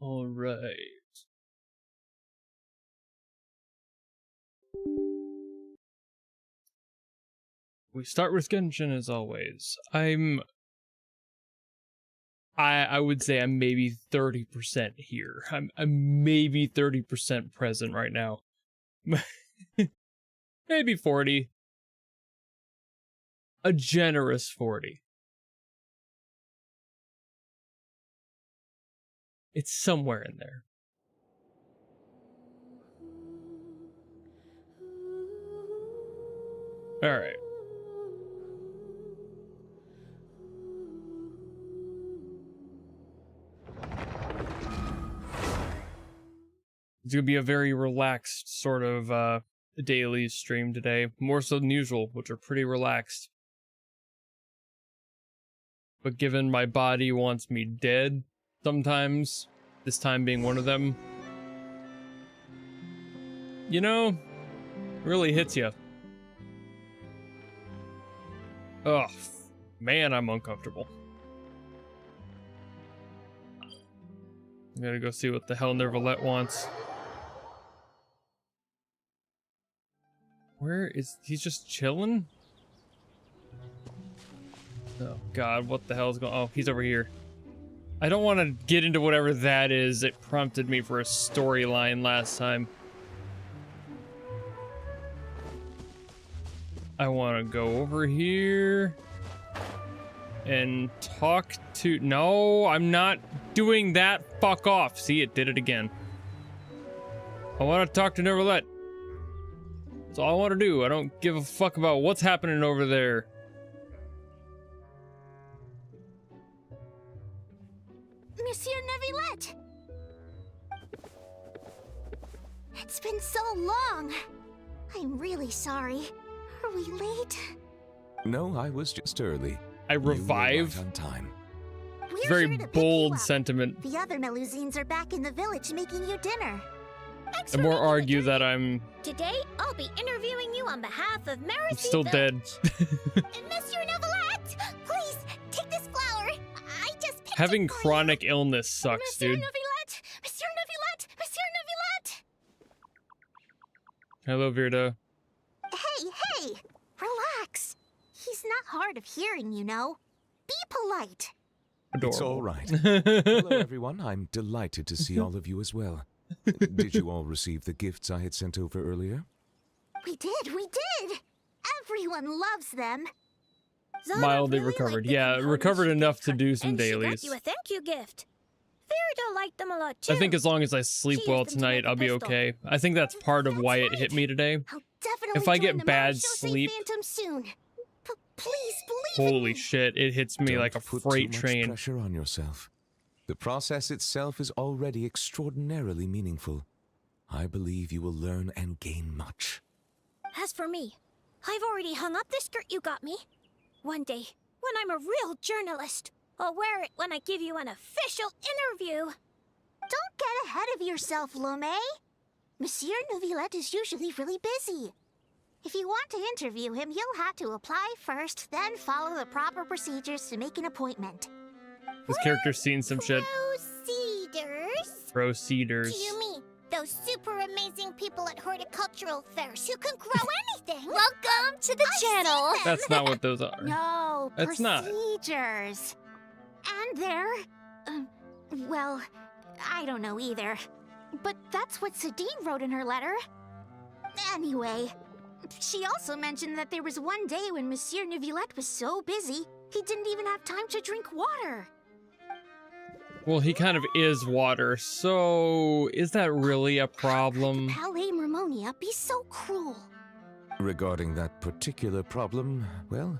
All right. We start with Genshin as always. I would say I'm maybe 30% here. I'm maybe 30% present right now. Maybe 40. A generous 40. It's somewhere in there. All right. It's gonna be a very relaxed sort of Dailies stream today, more so than usual, which are pretty relaxed. But given my body wants me dead sometimes, this time being one of them, you know, really hits you. Oh, man, I'm uncomfortable. I gotta go see what the hell Nervalette wants. Where is he's just chilling? Oh god, what the hell is going on? Oh, he's over here. I don't want to get into whatever that is. It prompted me for a storyline last time. I want to go over here and talk to... No, I'm not doing that. Fuck off. See, it did it again. I want to talk to Nervalette. That's all I want to do. I don't give a fuck about what's happening over there. Monsieur Neuvillette! It's been so long. I'm really sorry. Are we late? No, I was just early. I revive. You were right on time. We're Very here to pick bold you up. sentiment. The other Melusines are back in the village making you dinner. The more argue that I'm Today, I'll be interviewing you on behalf of Mercy still dead. Monsieur Neuvillette, please take this flower. I just picked Having it for chronic you. illness sucks, Monsieur dude. Neuvillette, Monsieur Neuvillette, Monsieur Neuvillette. Hello, Virda. Hey, relax. He's not hard of hearing, you know. Be polite. Adorable. It's all right. Hello, everyone. I'm delighted to see all of you as well. Did you all receive the gifts I had sent over earlier? We did. Everyone loves them. Zana Mildly really recovered. liked the Yeah, components recovered she enough gave to her, do some and dailies. She got you a thank you gift. Virda liked them a lot too. I think as long as I sleep She well used them to tonight, make a I'll be pistol. okay. I think that's part of why it hit me today. I'll definitely If I join get the bad Marechaussee sleep- Phantom soon. Please believe in Holy me. shit, it hits me Don't like a put freight too much train. pressure on yourself. The process itself is already extraordinarily meaningful. I believe you will learn and gain much. As for me, I've already hung up the skirt you got me. One day, when I'm a real journalist, I'll wear it when I give you an official interview. Don't get ahead of yourself, Lomé. Monsieur Neuvillette is usually really busy. If you want to interview him, you'll have to apply first, then follow the proper procedures to make an appointment. This character's seen some shit. Procedures? Procedures. Do you mean those super amazing people at horticultural fairs who can grow anything? Welcome to the channel. That's not what those are. No, That's not. procedures. And they're, well, I don't know either. But that's what Sadine wrote in her letter. Anyway, she also mentioned that there was one day when Monsieur Neuvillette was so busy, he didn't even have time to drink water. Well, he kind of is water, so is that really a problem? Palais Mermonia be so cruel. Regarding that particular problem, well,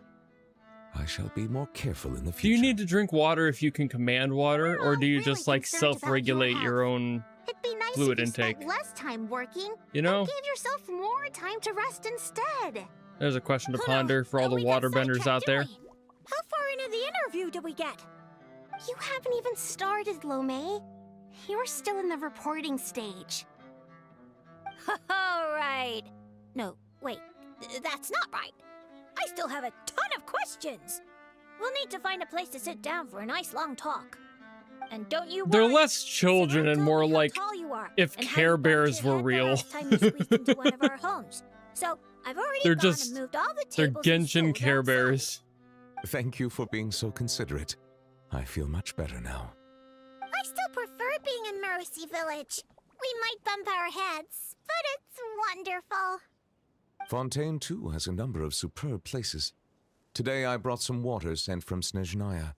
I shall be more careful in the Do future. you need to drink water if you can command water, or do you really just like concerned about self-regulate your your own? It'd be nice Fluid if you intake. spent less time working. You know? And gave yourself more time to rest instead. There's a question to Oh, no. ponder for all the We got waterbenders sidetracked, out there. didn't we? How far into the interview did we get? You haven't even started, Lomé. You're still in the reporting stage. All right. No, wait. That's not right. I still have a ton of questions. We'll need to find a place to sit down for a nice long talk. And don't you They're worry. less children Simone and told more me how like tall you are if and how Care you bumped Bears your were head the real. last time you squeezed into one of our homes. So I've already They're gone just- and moved all the They're tables and Genshin stools Care outside. Bears. Thank you for being so considerate. I feel much better now. I still prefer being in Mercy Village. We might bump our heads, but it's wonderful. Fontaine, too, has a number of superb places. Today I brought some water sent from Snezhnaya.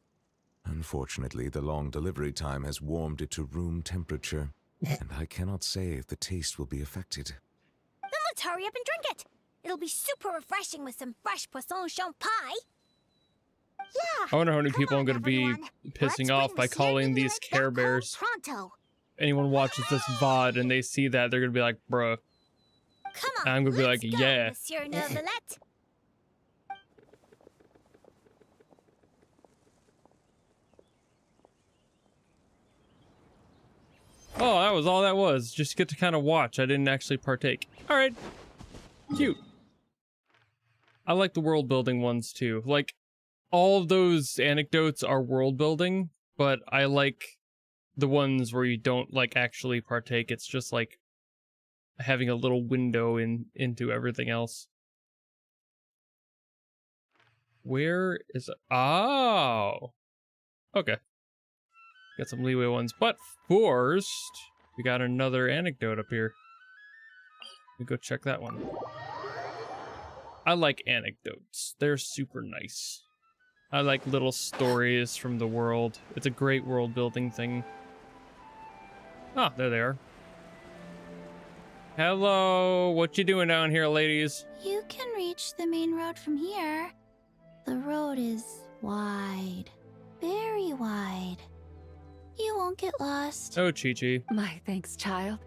Unfortunately, the long delivery time has warmed it to room temperature, and I cannot say if the taste will be affected. Then let's hurry up and drink it. It'll be super refreshing with some fresh poisson champ pie. Yeah. I wonder how many come people I'm on, going to be everyone. pissing Let's off bring by calling Monsieur these Neuvillette Care back Bears. home pronto. Anyone watches this VOD and they see that, they're going to be like, bruh. Come on, I'm gonna be let's like, go, yeah. Monsieur Neuvillette. Oh, that was all that was. Just get to kind of watch. I didn't actually partake. All right. Cute. I like the world building ones too. Like, all of those anecdotes are world building, but I like the ones where you don't like actually partake. It's just like having a little window into everything else. Where is it? Oh. Okay. Got some leeway ones. But first, we got another anecdote up here. We go check that one. I like anecdotes. They're super nice. I like little stories from the world. It's a great world building thing. Ah, there they are. Hello, what you doing down here, ladies? You can reach the main road from here. The road is wide. Very wide. You won't get lost. Oh, Chi-Chi. My thanks, child.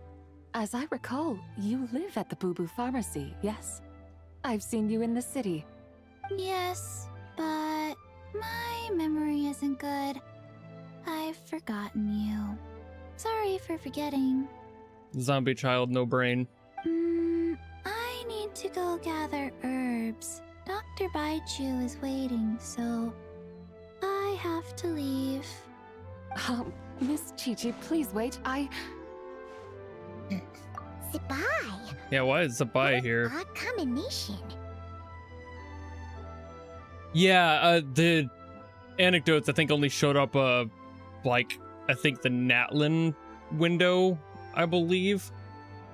As I recall, you live at the Boo Boo Pharmacy, yes? I've seen you in the city. Yes, but my memory isn't good. I've forgotten you. Sorry for forgetting. Zombie child, no brain. I need to go gather herbs. Dr. Baichu is waiting, so I have to leave. Miss Chi-Chi, please wait. Goodbye. Yeah, why is Zabai here? Odd combination. Yeah, the anecdotes I think only showed up, like, I think the Natlin window, I believe.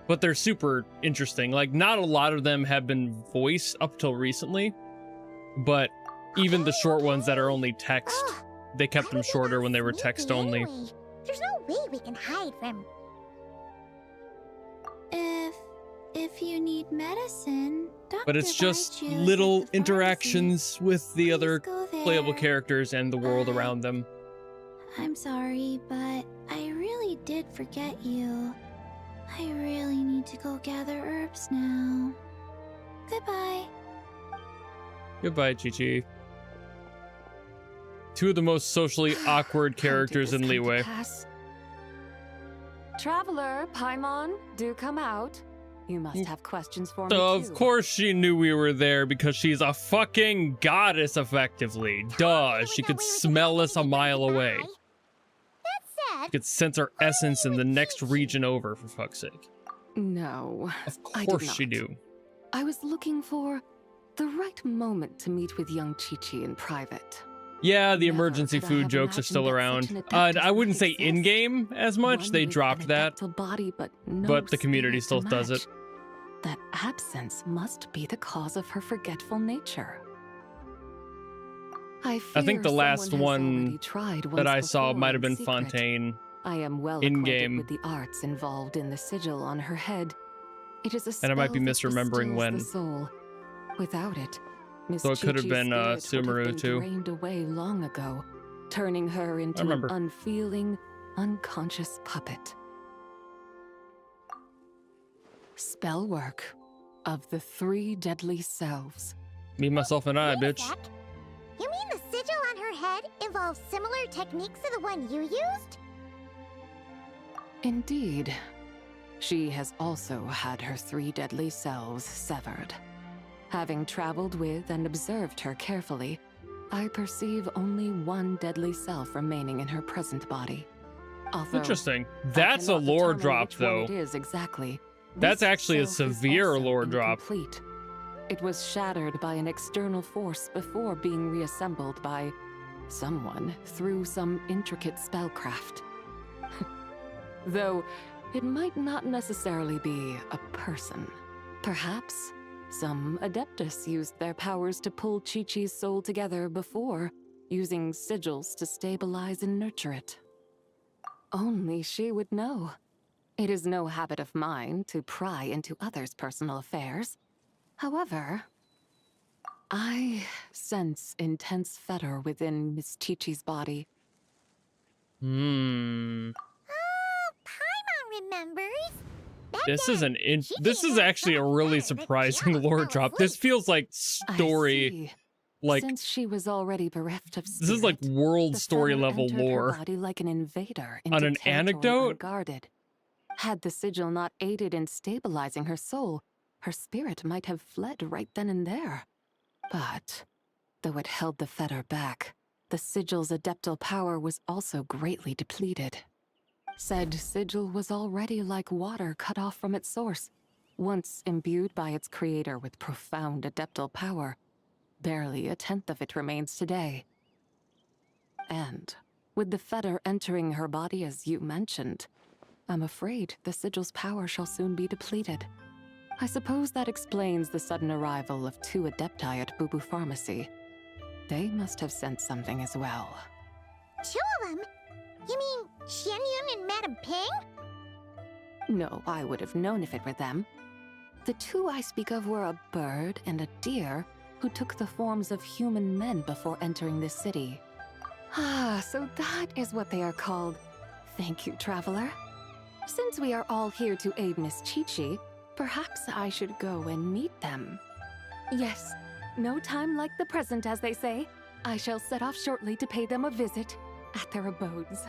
But they're super interesting. Like, not a lot of them have been voiced up till recently. But even the short ones that are only text, they kept them shorter when they were text only. There's no way we can hide from. If you need medicine, Dr. But it's just Baichu is at little the pharmacy. interactions with the Please other go there. playable characters and the world around them. I'm sorry, but I really did forget you. I really need to go gather herbs now. Goodbye. Goodbye, Chi-Chi. Two of the most socially awkward How did characters this in come to Leeway. pass? Traveler, Paimon, do come out. You must have questions for me, Of too. course she knew we were there because she's a fucking goddess, effectively. Duh, she could smell us a mile away. That said, She could sense our essence in the next region over, for fuck's sake. No, Of I did course she not. do. I was looking for the right moment to meet with young Chi-Chi in private. Yeah, the Never emergency could I food have jokes are imagined still that around. such an adaptive I wouldn't might say exist. in-game as much. One They with dropped an that. adaptable body, but no But the community spirit to still does match. it. That absence must be the cause of her forgetful nature. I think the fear last someone has one already tried that once I saw before might have in been secret. Fontaine. I am well in-game. acquainted with the arts involved in the sigil on her head. It is a And I might be spell that misremembering distills when. the soul. Without it, Miss So it could have Chi-Chi's been, spirit would Sumeru, have been too. drained away long ago, turning her into an remember. unfeeling, unconscious puppet. Spell work of the 3 deadly selves. Me, myself, and I, wait a bitch. sec. You mean the sigil on her head involves similar techniques to the one you used? Indeed. She has also had her 3 deadly selves severed. Having traveled with and observed her carefully, I perceive only 1 deadly self remaining in her present body. Although Interesting. I That's a cannot lore determine drop, which one though. It is exactly. That's This actually a self is severe also lore drop. incomplete. It was shattered by an external force before being reassembled by someone through some intricate spellcraft. Though it might not necessarily be a person. Perhaps some Adeptus used their powers to pull Chi-Chi's soul together before, using sigils to stabilize and nurture it. Only she would know. It is no habit of mine to pry into others' personal affairs. However, I sense intense fetter within Miss Chi-Chi's body. Hmm. Oh, Paimon remembers. Back This then, is Chi-Chi this is had actually a some really feather that surprising just lore fell drop. asleep. This feels like I story, see. like Since she was already bereft of this is like spirit, world the story feather level entered her lore. body like an invader On into an territory anecdote? unguarded. Had the sigil not aided in stabilizing her soul, her spirit might have fled right then and there. But though it held the fetter back, the sigil's adeptal power was also greatly depleted. Said sigil was already like water cut off from its source, once imbued by its creator with profound adeptal power. Barely a tenth of it remains today. And with the fetter entering her body as you mentioned, I'm afraid the sigil's power shall soon be depleted. I suppose that explains the sudden arrival of 2 adepti at Boo Boo Pharmacy. They must have sensed something as well. 2 of them? You mean Xianyun and Madame Ping? No, I would have known if it were them. The 2 I speak of were a bird and a deer who took the forms of human men before entering this city. Ah, so that is what they are called. Thank you, traveler. Since we are all here to aid Miss Chi-Chi, perhaps I should go and meet them. Yes, no time like the present, as they say. I shall set off shortly to pay them a visit at their abodes.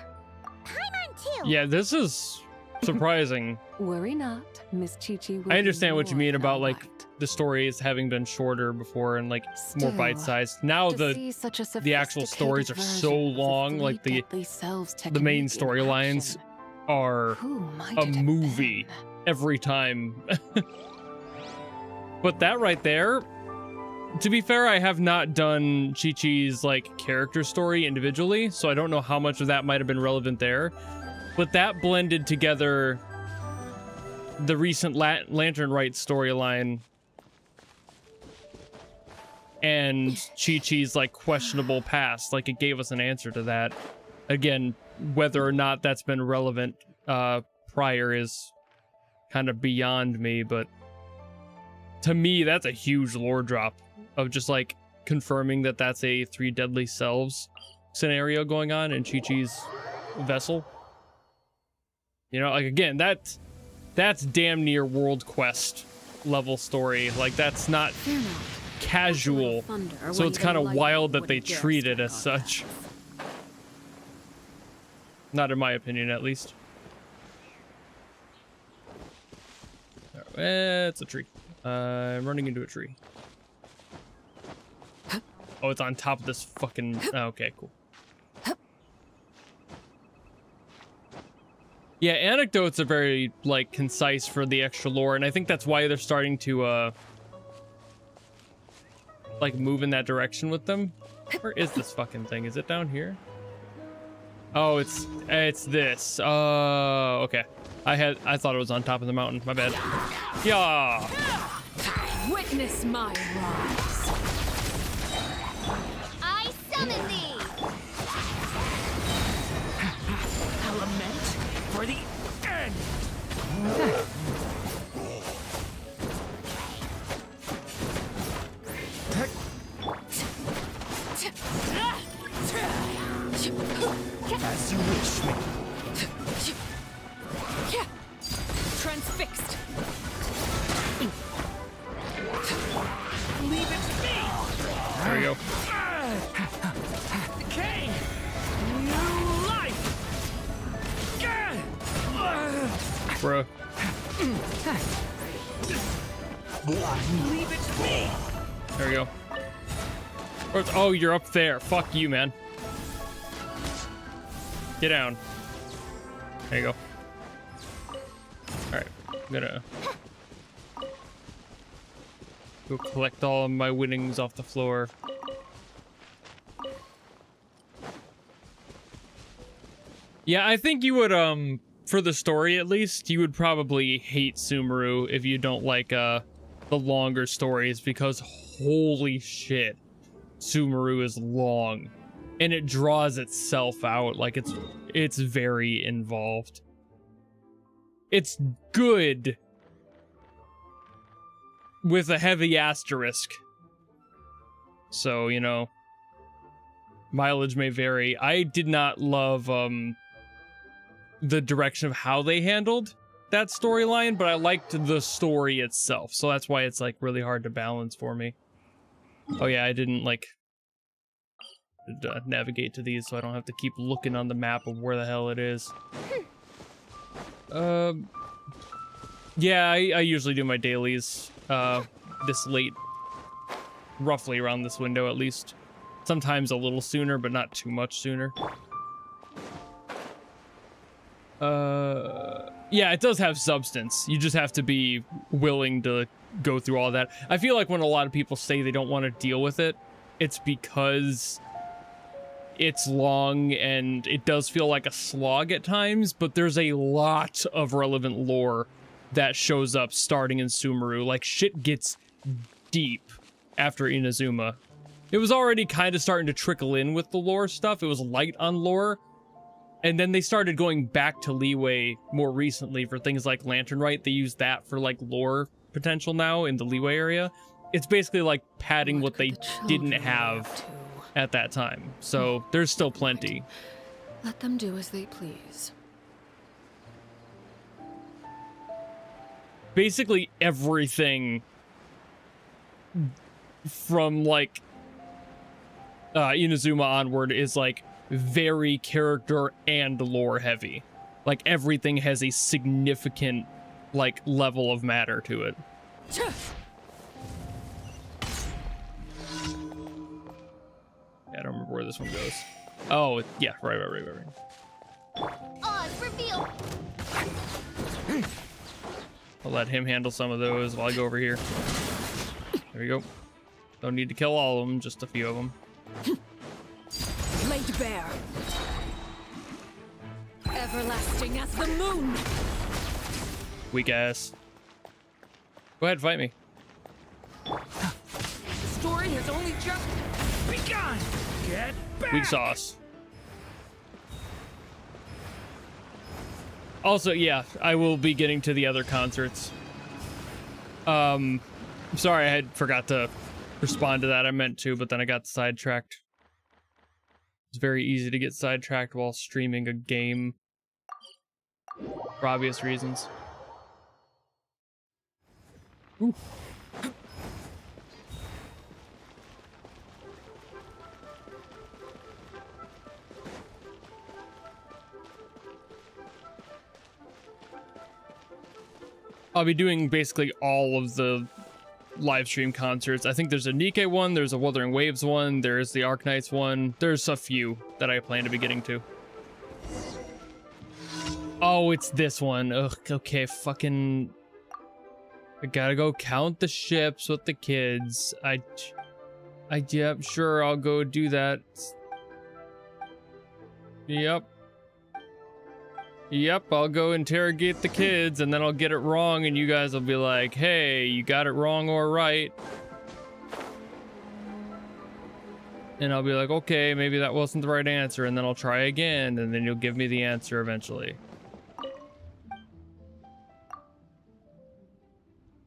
Paimon too. Yeah, this is surprising. Worry not, Miss Chi-Chi will I understand be what you more mean than about like alright. the stories having been shorter before and like more Still, bite-sized. Now to see such a the actual stories are sophisticated so version of long, three like the deadly selves main technique in storylines action. are Who might a it have movie been? every time. But that right there, to be fair, I have not done Chi-Chi's like character story individually, so I don't know how much of that might have been relevant there. But that blended together the recent Lantern Rite storyline and Chi-Chi's like questionable past. Like it gave us an answer to that. Again, whether or not that's been relevant prior is kind of beyond me, but to me, that's a huge lore drop of just like confirming that that's a 3 deadly selves scenario going on in Chi-Chi's vessel. You know, like again, that's damn near World Quest level story. Like that's not Fear not. casual. Thunder So when it's the kind of lightning wild that they wouldn't dare treat it strike as our such. path. Not in my opinion, at least. It's a tree. I'm running into a tree. Oh, it's on top of this fucking... Oh, okay, cool. Yeah, anecdotes are very, like, concise for the extra lore, and I think that's why they're starting to, like, move in that direction with them. Where is this fucking thing? Is it down here? Oh, it's this. Oh, okay. I thought it was on top of the mountain. My bad. Yeah. Witness my rise. I summon thee. Element for the end. As you wish me. Transfixed. Leave it to me. There we go. Decay. New life. Bruh. Leave it to me. There we go. Oh, you're up there. Fuck you, man. Get down. There you go. Alright, I'm gonna go collect all of my winnings off the floor. Yeah, I think you would, for the story at least, you would probably hate Sumeru if you don't like, the longer stories, because holy shit, Sumeru is long. And it draws itself out, like it's very involved. It's good with a heavy asterisk. So, you know, mileage may vary. I did not love the direction of how they handled that storyline, but I liked the story itself. So that's why it's like really hard to balance for me. Oh yeah, I didn't like navigate to these, so I don't have to keep looking on the map of where the hell it is. Yeah, I usually do my dailies this late, roughly around this window at least. Sometimes a little sooner, but not too much sooner. Yeah, it does have substance. You just have to be willing to go through all that. I feel like when a lot of people say they don't want to deal with it, it's because it's long and it does feel like a slog at times, but there's a lot of relevant lore that shows up starting in Sumeru. Like, shit gets deep after Inazuma. It was already kind of starting to trickle in with the lore stuff. It was light on lore. And then they started going back to Leeway more recently for things like Lantern Rite. They use that for, like, lore potential now in the Leeway area. It's basically like padding what they didn't have at that time. So there's still plenty. Let them do as they please. Basically everything from like Inazuma onward is like very character and lore heavy. Like everything has a significant like level of matter to it. I don't remember where this one goes. Oh, yeah, right. Oz, reveal! I'll let him handle some of those while I go over here. There we go. Don't need to kill all of them, just a few of them. Laid bare. Everlasting as the moon. Weak ass. Go ahead, fight me. The story has only just begun. Get back. Weak sauce. Also, yeah, I will be getting to the other concerts. Sorry, I had forgot to respond to that. I meant to, but then I got sidetracked. It's very easy to get sidetracked while streaming a game. For obvious reasons. Ooh. I'll be doing basically all of the live stream concerts. I think there's a Nikke one, there's a Wuthering Waves one, there's the Arknights one. There's a few that I plan to be getting to. Oh, it's this one. Ugh, okay, fucking... I gotta go count the ships with the kids. Yep, sure, I'll go do that. Yep, I'll go interrogate the kids, and then I'll get it wrong, and you guys will be like, hey, you got it wrong or right. And I'll be like, okay, maybe that wasn't the right answer, and then I'll try again, and then you'll give me the answer eventually.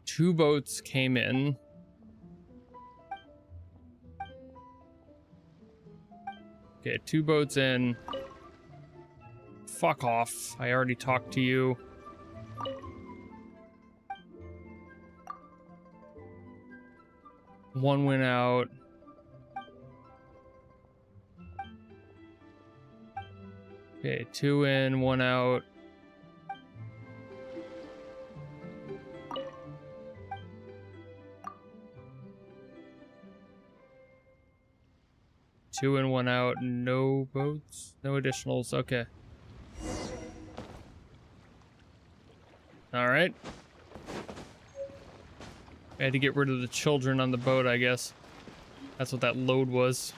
2 boats came in. Okay, 2 boats in. Fuck off. I already talked to you. One went out. Okay, 2 in, 1 out. Two in, 1 out. No boats? No additionals. Okay. All right. I had to get rid of the children on the boat, I guess. That's what that load was.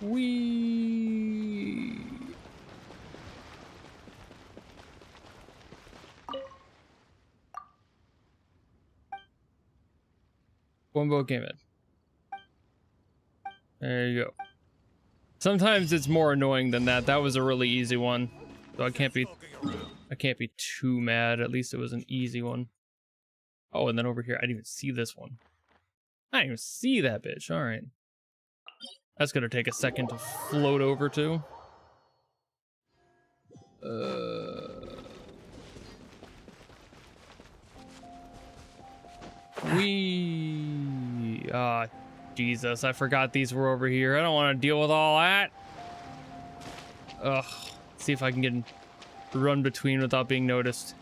Whee! One boat came in. There you go. Sometimes it's more annoying than that. That was a really easy one. So I can't be too mad. At least it was an easy one. Oh, and then over here, I didn't even see this one. I didn't even see that bitch. All right. That's gonna take a second to float over to. Jesus, I forgot these were over here. I don't want to deal with all that. Ugh. See if I can get run between without being noticed.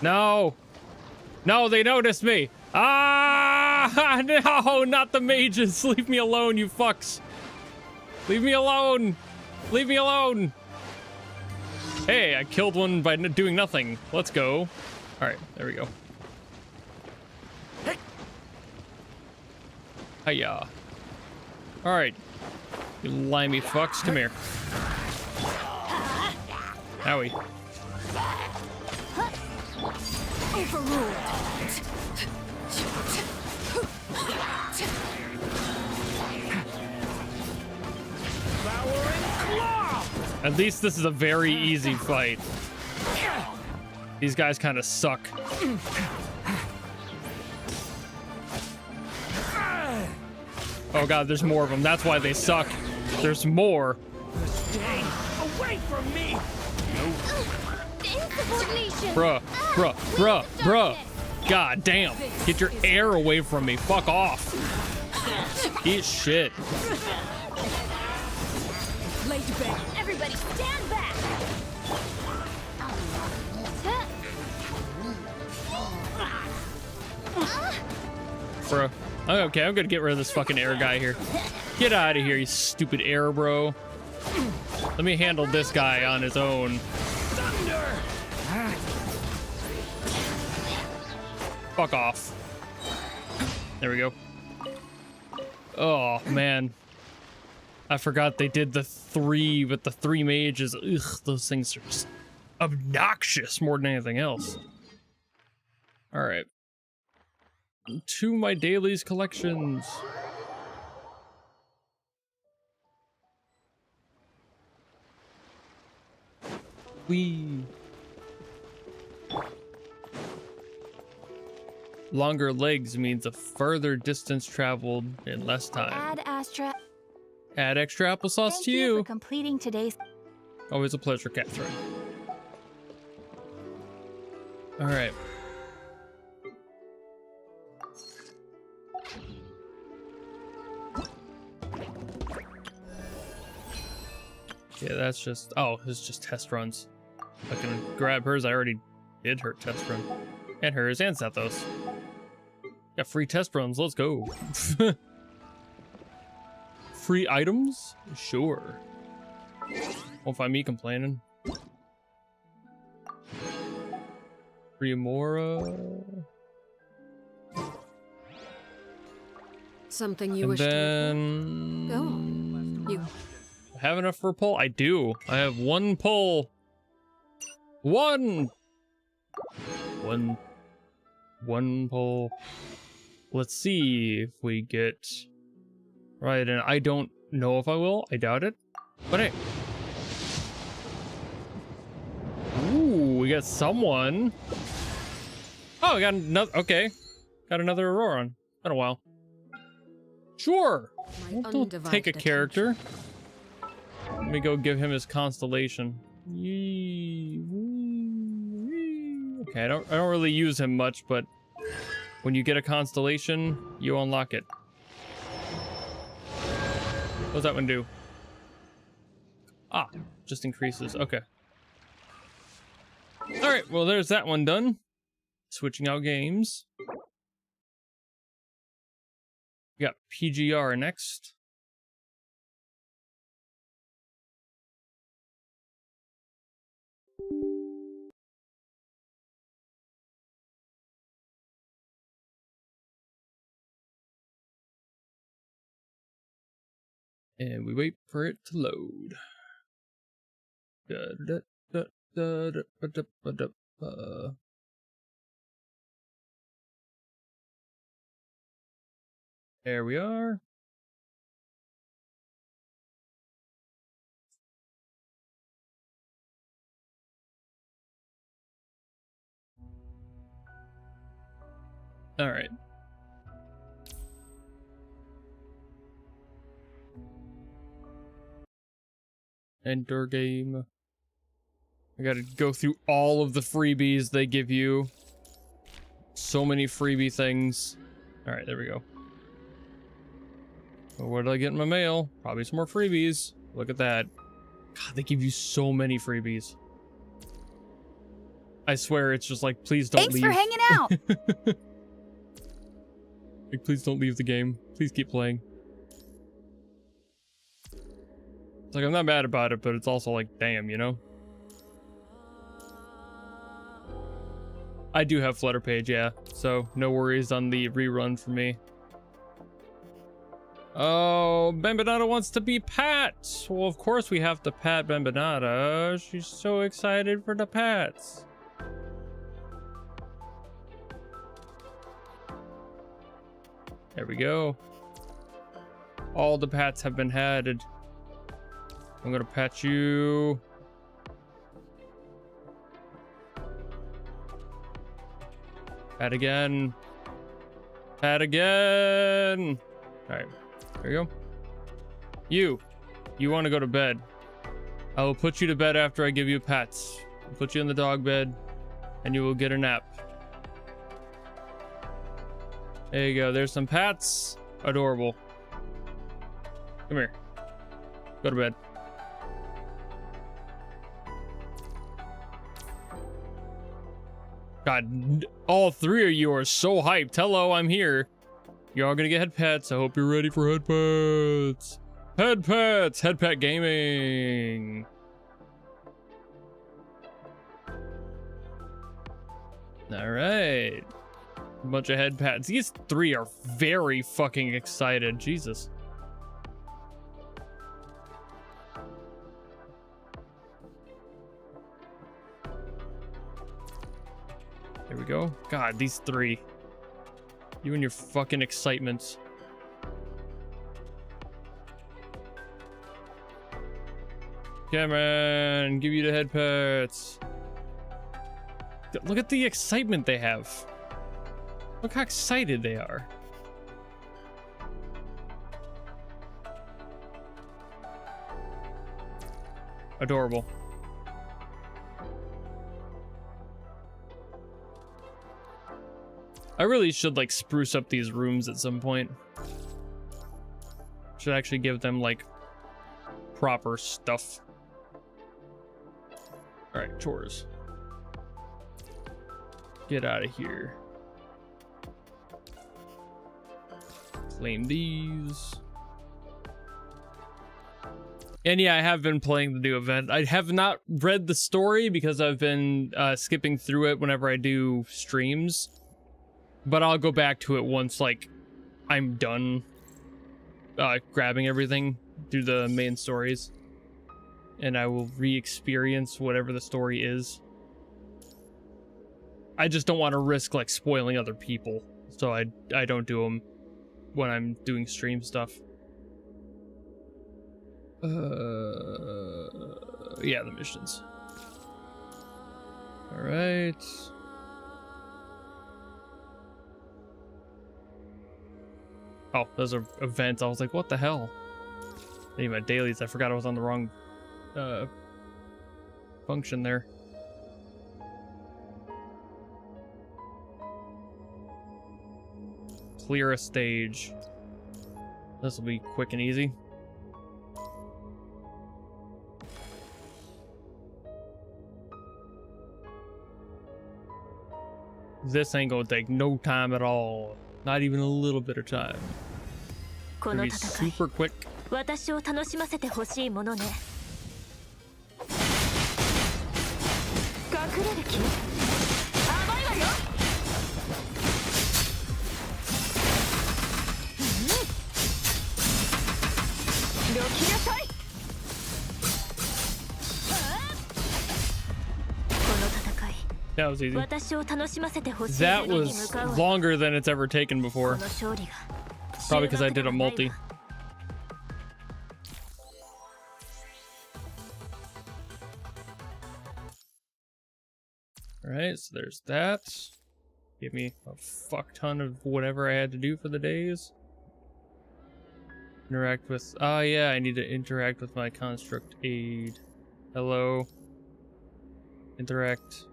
No! No, they noticed me! Ah! No, not the mages! Leave me alone, you fucks! Leave me alone! Leave me alone! Hey, I killed one by doing nothing. Let's go. Alright, there we go. Hiya. Alright. You limey fucks, come here. Owie. Overruled. At least this is a very easy fight. These guys kind of suck. Oh god, there's more of them. That's why they suck. There's more. Stay away from me! Bruh. God damn. Get your air away from me. Fuck off. Eat shit. Lay to bed. Everybody stand back! Bruh. Okay, I'm gonna get rid of this fucking air guy here. Get out of here, you stupid air bro. Let me handle this guy on his own. Thunder! Fuck off. There we go. Oh, man. I forgot they did the 3 with the 3 mages. Ugh, those things are just obnoxious more than anything else. Alright. To my dailies collections. Wee. Longer legs means a further distance traveled in less time. Add extra applesauce Thank to you you. for completing today's. Always a pleasure, Catherine. All right. Yeah, that's just. Oh, it's just test runs. I can grab hers. I already did her test run. And hers and Sethos. Got free test runs. Let's go. Free items? Sure. Won't find me complaining. Priamora. Something you And wish then... to... Oh, you... Have enough for a pull? I do. I have 1 pull. One pull. Let's see if we get right. And I don't know if I will. I doubt it. But hey. Ooh, we got someone. Oh, we got another. Okay. Got another Auroron. Been a while. Sure. We'll take a character. Let me go give him his constellation. Yee, wee, wee. Okay, I don't really use him much, but when you get a constellation, you unlock it. What does that one do? Ah, just increases. Okay. All right, well, there's that one done. Switching out games. We got PGR next. And we wait for it to load. There we are. All right. Enter game. I gotta go through all of the freebies they give you. So many freebie things. All right, there we go. Well, what did I get in my mail? Probably some more freebies. Look at that. God, they give you so many freebies. I swear it's just like, please don't leave. Thanks for hanging out. Like, please don't leave the game. Please keep playing. It's like, I'm not mad about it, but it's also like, damn, you know? I do have Flutter Page, yeah. So, no worries on the rerun for me. Oh, Bambinata wants to be Pat. Well, of course we have to pat Bambinata. She's so excited for the pats. There we go. All the pats have been added. I'm gonna pat you. Pat again. Pat again. All right, there you go. You want to go to bed. I will put you to bed after I give you pats. I'll put you in the dog bed and you will get a nap. There you go. There's some pats. Adorable. Come here. Go to bed. God, all three of you are so hyped. Hello, I'm here. You're all gonna get head pats. I hope you're ready for head pats. Head pats. Head pat gaming. All right. A bunch of head pats. These three are very fucking excited. Jesus. There we go. God, these three. You and your fucking excitement. Cameron, give you the head pats. Look at the excitement they have. Look how excited they are. Adorable. I really should like spruce up these rooms at some point. Should actually give them like proper stuff. All right, chores. Get out of here. Claim these. And yeah, I have been playing the new event. I have not read the story because I've been skipping through it whenever I do streams. But I'll go back to it once, like, I'm done grabbing everything through the main stories. And I will re-experience whatever the story is. I just don't want to risk, like, spoiling other people. So I don't do them when I'm doing stream stuff. Yeah, the missions. All right. Oh, those are events. I was like, what the hell? Anyway, dailies. I forgot I was on the wrong function there. Clear a stage. This will be quick and easy. This ain't gonna take no time at all. Not even a little bit of time. It'll be super quick. 私を楽しませてほしいものね。隠れる気？甘いわよ。両 That was easy. That was longer than it's ever taken before. Probably because I did a multi. Alright, so there's that. Give me a fuck ton of whatever I had to do for the days. Interact with... Oh yeah, I need to interact with my construct aid. Hello. Interact.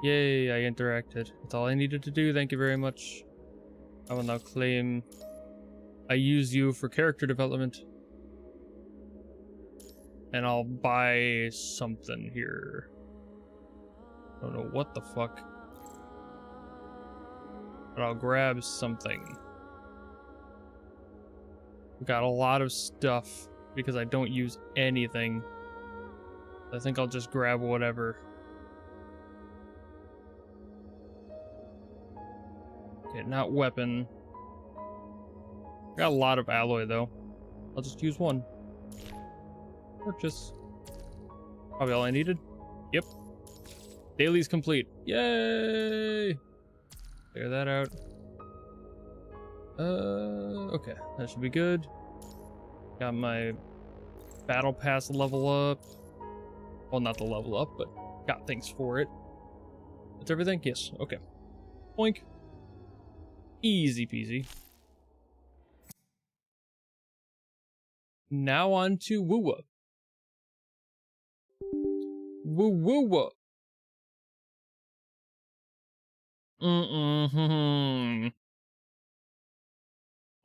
Yay, I interacted. That's all I needed to do, thank you very much. I will now claim... I use you for character development. And I'll buy something here. I don't know what the fuck. But I'll grab something. We got a lot of stuff because I don't use anything. I think I'll just grab whatever. Okay, not weapon. Got a lot of alloy though. I'll just use one. Purchase. Probably all I needed. Yep. Dailies complete. Yay! Clear that out. Okay, that should be good. Got my battle pass level up. Well, not the level up, but got things for it. That's everything? Yes. Okay. Boink. Easy peasy. Now on to Woowa. Woo-woo-wa.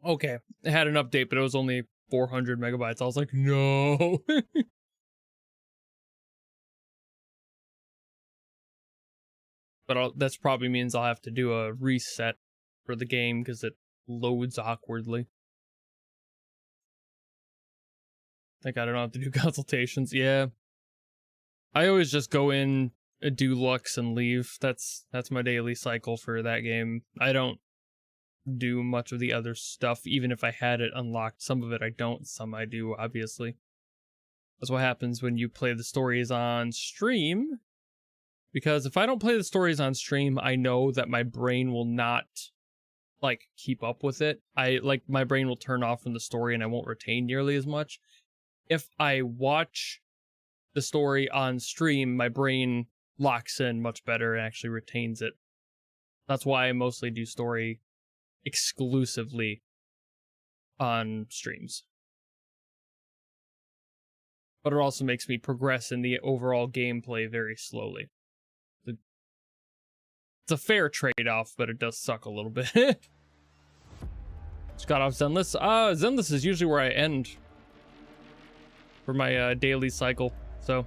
Okay, it had an update, but it was only 400 megabytes. I was like, no. But that's probably means I'll have to do a reset for the game because it loads awkwardly. Like, I don't have to do consultations. Yeah. I always just go in, do Lux, and leave. That's my daily cycle for that game. I don't do much of the other stuff, even if I had it unlocked. Some of it I don't, some I do, obviously. That's what happens when you play the stories on stream. Because if I don't play the stories on stream, I know that my brain will not, like, keep up with it. My brain will turn off from the story and I won't retain nearly as much. If I watch the story on stream, my brain locks in much better and actually retains it. That's why I mostly do story exclusively on streams. But it also makes me progress in the overall gameplay very slowly. It's a fair trade-off, but it does suck a little bit. Just got off Zenless. Zenless is usually where I end for my daily cycle. So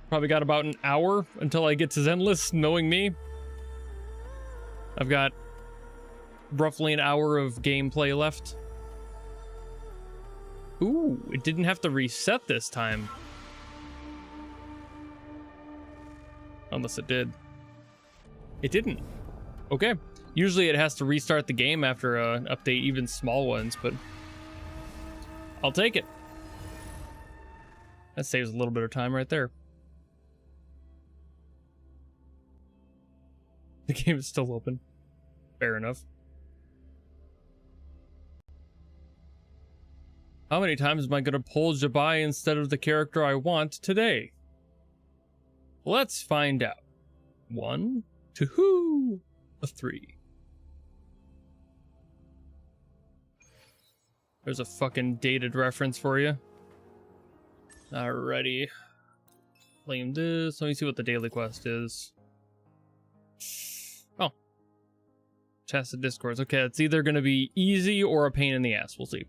probably got about an hour until I get to Zenless, knowing me. I've got roughly an hour of gameplay left. Ooh, it didn't have to reset this time. Unless it did. It didn't. Okay. Usually it has to restart the game after an update, even small ones, but I'll take it. That saves a little bit of time right there. The game is still open. Fair enough. How many times am I going to pull Jabai instead of the character I want today? Let's find out. 1, 2, 3. There's a fucking dated reference for you. Alrighty. Claim this. Let me see what the daily quest is. Oh. Chest of Discords. Okay, it's either going to be easy or a pain in the ass. We'll see.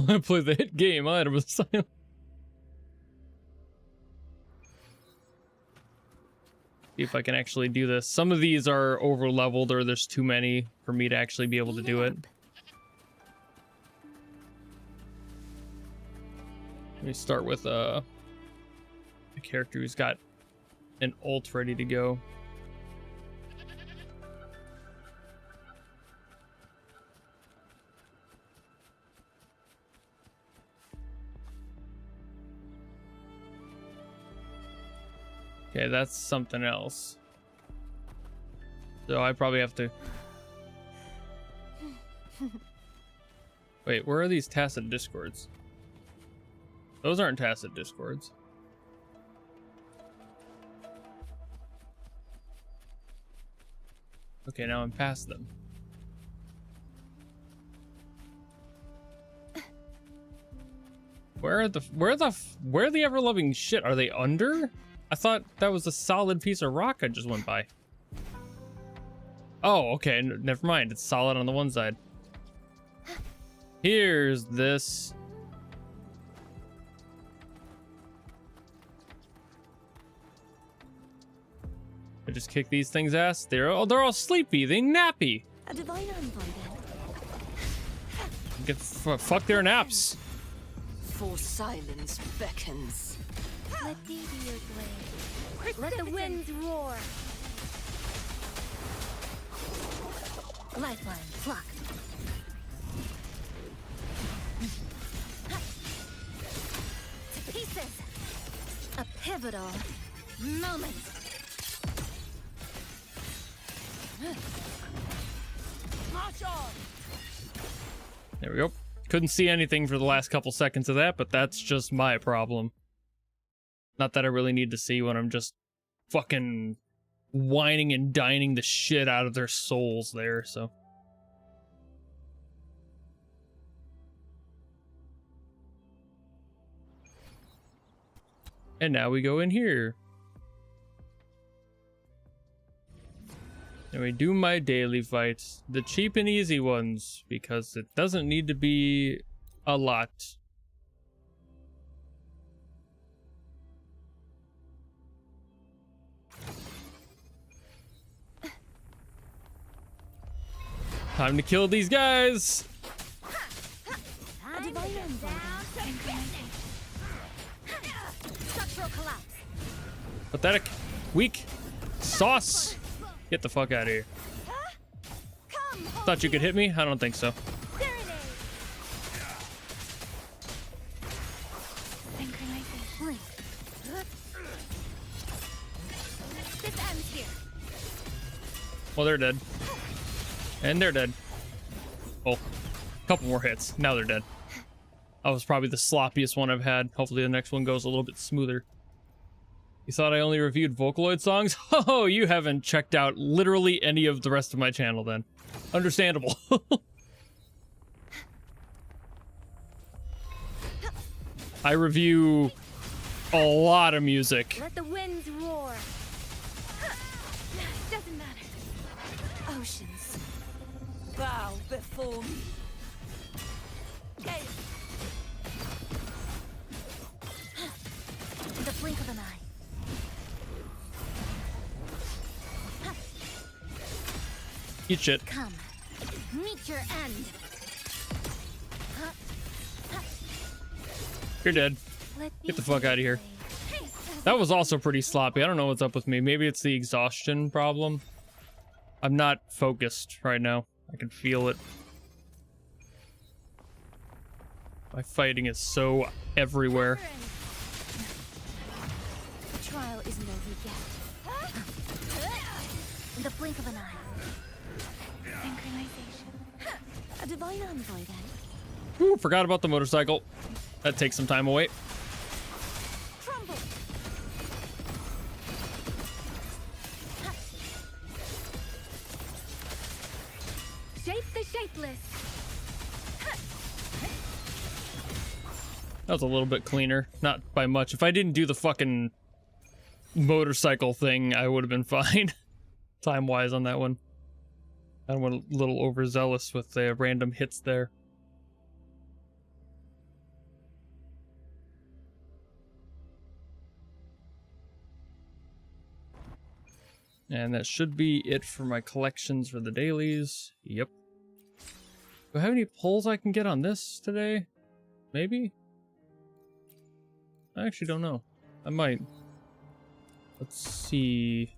I play the hit game. Item of silence. See if I can actually do this. Some of these are over leveled or there's too many for me to actually be able to do it. Let me start with a character who's got an ult ready to go. Okay, that's something else. So I probably have to... Wait, where are these tacit discords? Those aren't tacit discords. Okay, now I'm past them. Where are the ever-loving shit? Are they under? I thought that was a solid piece of rock I just went by. Oh, okay, never mind. It's solid on the one side. Here's this. I just kick these things' ass. They're all sleepy. They nappy. A divine envoy then. Fuck their naps. For silence beckons. Let thee be your blade. Let the winds roar. Lifeline, flock. To pieces. A pivotal moment. March on! There we go. Couldn't see anything for the last couple seconds of that, but that's just my problem. Not that I really need to see when I'm just fucking whining and dining the shit out of their souls there, so. And now we go in here. And we do my daily fights, the cheap and easy ones, because it doesn't need to be a lot. Time to kill these guys! A divine envoy then. Structural collapse. Pathetic. Weak. Sauce. Get the fuck out of here. Thought you could hit me? I don't think so. This ends here. Well, they're dead. And they're dead. Oh, a couple more hits. Now they're dead. That was probably the sloppiest one I've had. Hopefully the next one goes a little bit smoother. You thought I only reviewed Vocaloid songs? Oh, you haven't checked out literally any of the rest of my channel then. Understandable. I review a lot of music. Let the winds roar. Doesn't matter. Oceans. Bow before me. Gale. In the blink of an eye. Eat shit. Come. Meet your end. You're dead. Get the fuck out of here. That was also pretty sloppy. I don't know what's up with me. Maybe it's the exhaustion problem. I'm not focused right now. I can feel it. My fighting is so everywhere. The trial isn't over yet. In the blink of an eye. Synchronization. A divine envoy then. Ooh, forgot about the motorcycle. That takes some time away. Trumble. Shape the shapeless. That was a little bit cleaner. Not by much. If I didn't do the fucking motorcycle thing, I would have been fine. Time-wise on that one. I went a little overzealous with the random hits there. And that should be it for my collections for the dailies. Yep. Do I have any pulls I can get on this today? Maybe? I actually don't know. I might. Let's see.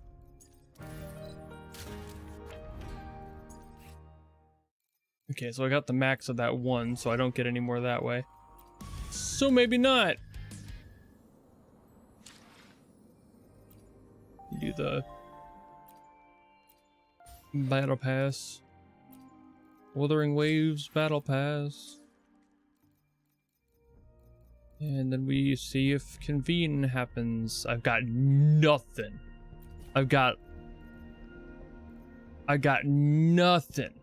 Okay, so I got the max of that one, so I don't get any more that way. So maybe not. do the battle pass. Wuthering Waves battle pass. And then we see if convene happens. I've got nothing. I got nothing.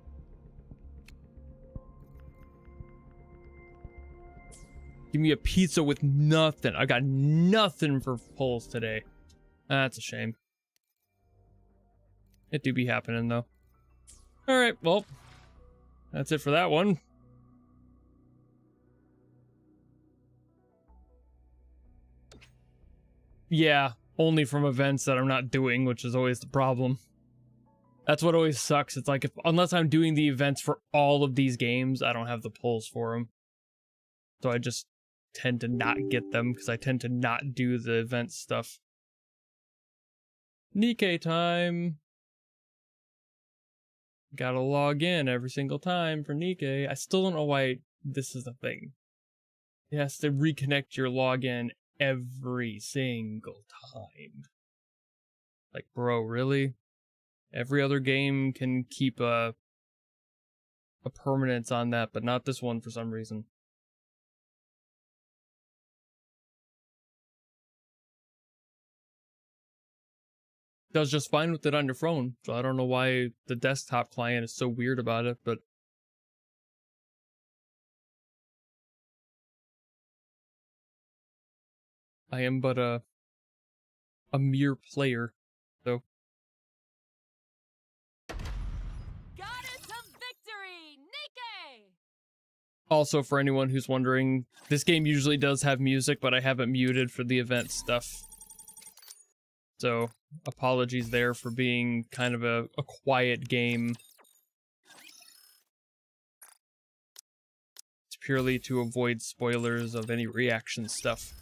Give me a pizza with nothing. I got nothing for polls today. That's a shame. It do be happening though. Alright, well. That's it for that one. Yeah, only from events that I'm not doing, which is always the problem. That's what always sucks. It's like, unless I'm doing the events for all of these games, I don't have the polls for them. So I just tend to not get them, because I tend to not do the event stuff. Nikkei time! Gotta log in every single time for Nikkei. I still don't know why this is a thing. It has to reconnect your login every single time. Like, bro, really? Every other game can keep a permanence on that, but not this one for some reason. Does just fine with it on your phone, so I don't know why the desktop client is so weird about it, but I am but a mere player, so. Goddess of victory, Nikkei! Also, for anyone who's wondering, this game usually does have music, but I have it muted for the event stuff. So, apologies there for being kind of a quiet game. It's purely to avoid spoilers of any reaction stuff.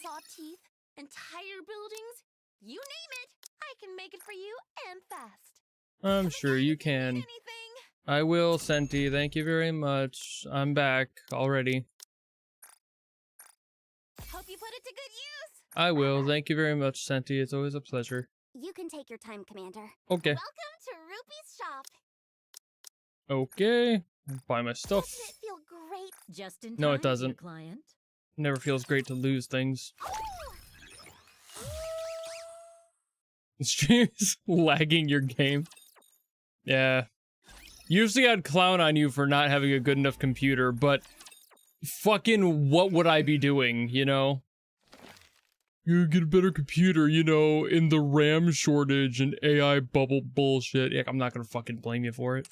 Saw teeth, entire buildings, you name it, I can make it for you and fast. I'm sure you can. Anything. I will, Senti. Thank you very much. I'm back already. Hope you put it to good use. I will. Thank you very much, Senti. It's always a pleasure. You can take your time, Commander. Okay. Welcome to Rupee's shop. Okay. Buy my stuff. Doesn't it feel great? Just in time, No, it doesn't. client. Never feels great to lose things. The stream is lagging your game. Yeah. Usually I'd clown on you for not having a good enough computer, but fucking what would I be doing, you know? You get a better computer, you know, in the RAM shortage and AI bubble bullshit. Yeah, I'm not gonna fucking blame you for it.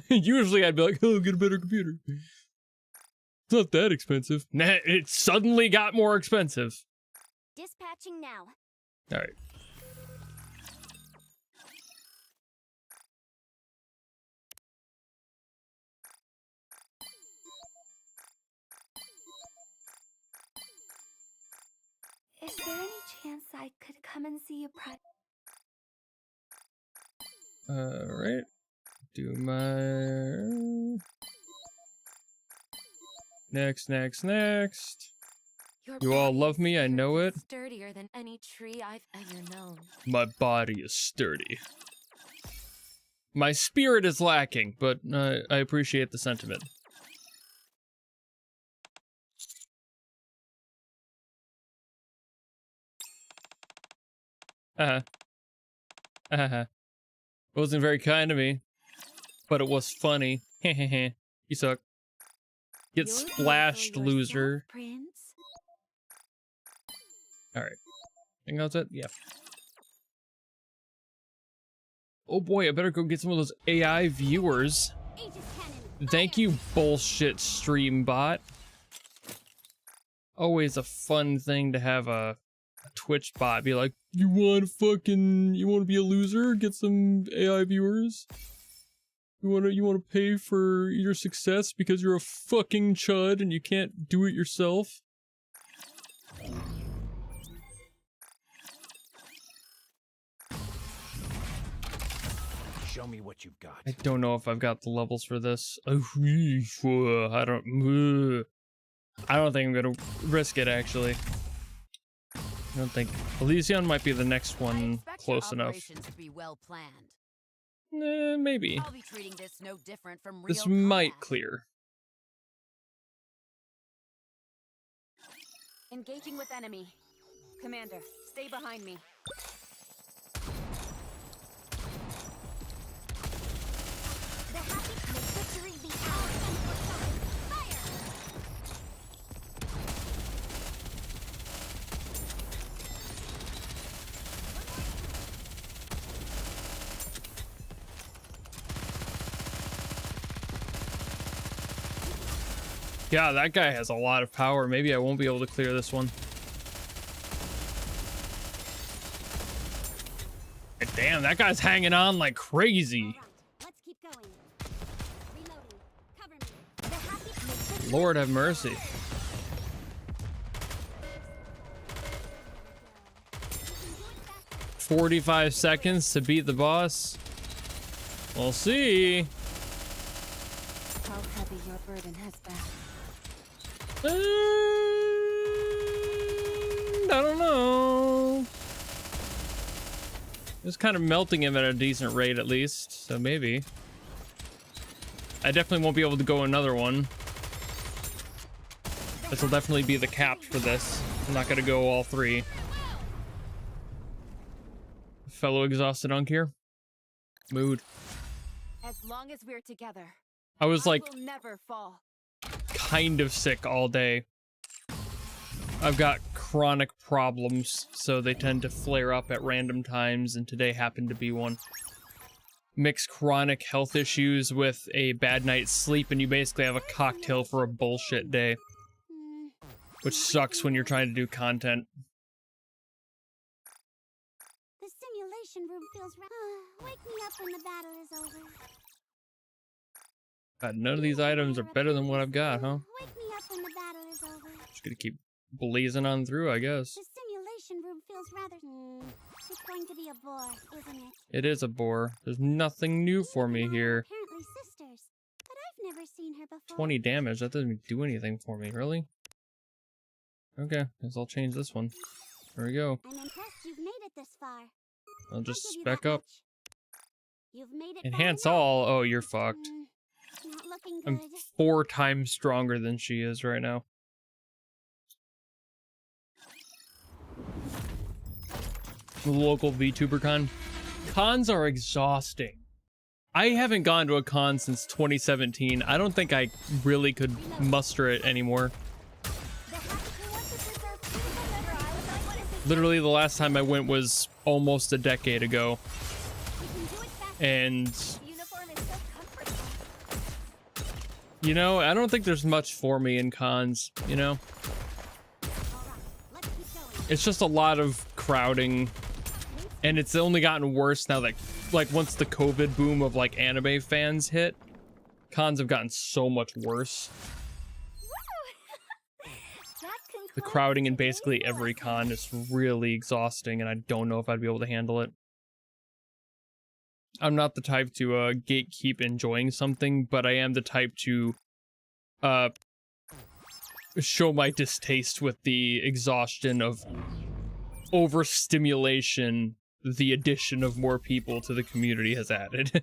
Usually I'd be like, oh, get a better computer. It's not that expensive. Nah, it suddenly got more expensive. Dispatching now. Alright. Is there any chance I could come and see you Alright. Do my... Next. Your You all body love me, I know is it. Sturdier than any tree I've ever known. My body is sturdy. My spirit is lacking, but I appreciate the sentiment. It wasn't very kind to me, but it was funny. You suck. Get You're splashed, beautiful loser. yourself, Prince. Alright. Think that's it? Yeah. Oh boy, I better go get some of those AI viewers. Aegis cannon. Thank you, bullshit stream bot. Always a fun thing to have a Twitch bot be like, you want to be a loser? Get some AI viewers? You want to pay for your success because you're a fucking chud and you can't do it yourself? Show me what you've got. I don't know if I've got the levels for this. I don't think I'm gonna risk it, actually. I don't think Elysion might be the next one close enough. To be well planned. Maybe. I'll be treating this no different from real This might combat. clear. Engaging with enemy. Commander, stay behind me. The happy make victory be ours. Fire! Yeah, that guy has a lot of power. Maybe I won't be able to clear this one. Damn, that guy's hanging on like crazy. Let's keep going. Reloading. Cover me. The happy make victory Lord have mercy. 45 seconds to beat the boss. We'll see. How heavy your burden has been. I don't know. It's kind of melting him at a decent rate, at least. So maybe. I definitely won't be able to go another one. This will definitely be the cap for this. I'm not gonna go all three. Fellow exhausted unk here. Mood. As long as we're together, I was like will never fall. kind of sick all day. I've got chronic problems, so they tend to flare up at random times, and today happened to be one. Mix chronic health issues with a bad night's sleep, and you basically have a cocktail for a bullshit day. Which sucks when you're trying to do content. The simulation room feels wake me up when the battle is over. God, none of these items are better than what I've got, huh? Wake me up when the battle is over. Just gonna keep blazing on through, I guess. The simulation room feels rather... It's going to be a bore, isn't it? It is a bore. There's nothing new for me here. Apparently sisters, but I've never seen her before. 20 damage, that doesn't do anything for me, really? Okay, guess I'll change this one. There we go. I'm impressed you've made it this far. I'll just give you spec that up. much. You've made it Enhance far enough. all. Oh, you're fucked. Not looking I'm good. 4 times stronger than she is right now. The local VTuber con. Cons are exhausting. I haven't gone to a con since 2017. I don't think I really could muster it anymore. Literally, the last time I went was almost a decade ago. And, you know, I don't think there's much for me in cons, you know? It's just a lot of crowding. And it's only gotten worse now that, like, once the COVID boom of, like, anime fans hit, cons have gotten so much worse. The crowding in basically every con is really exhausting, and I don't know if I'd be able to handle it. I'm not the type to gatekeep enjoying something, but I am the type to show my distaste with the exhaustion of overstimulation the addition of more people to the community has added.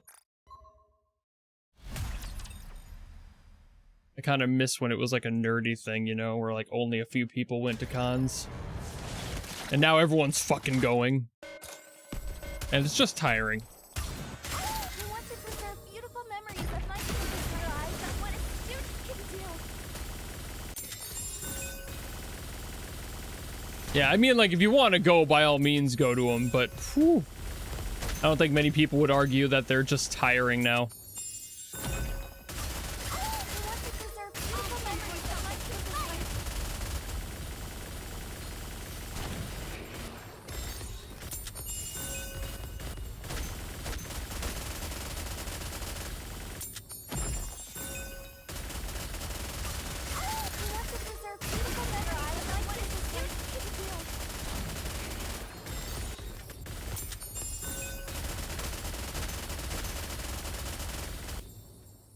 I kind of miss when it was like a nerdy thing, you know, where like only a few people went to cons. And now everyone's fucking going. And it's just tiring. Yeah, I mean, like, if you want to go, by all means, go to them, but whew, I don't think many people would argue that they're just tiring now.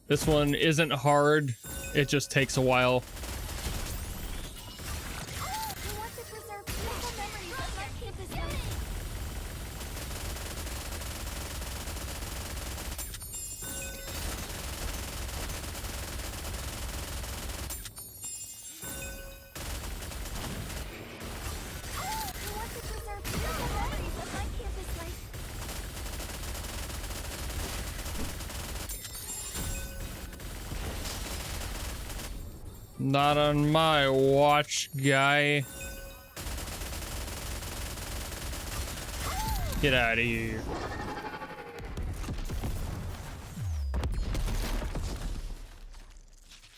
This one isn't hard, it just takes a while. Not on my watch, guy. Get out of here.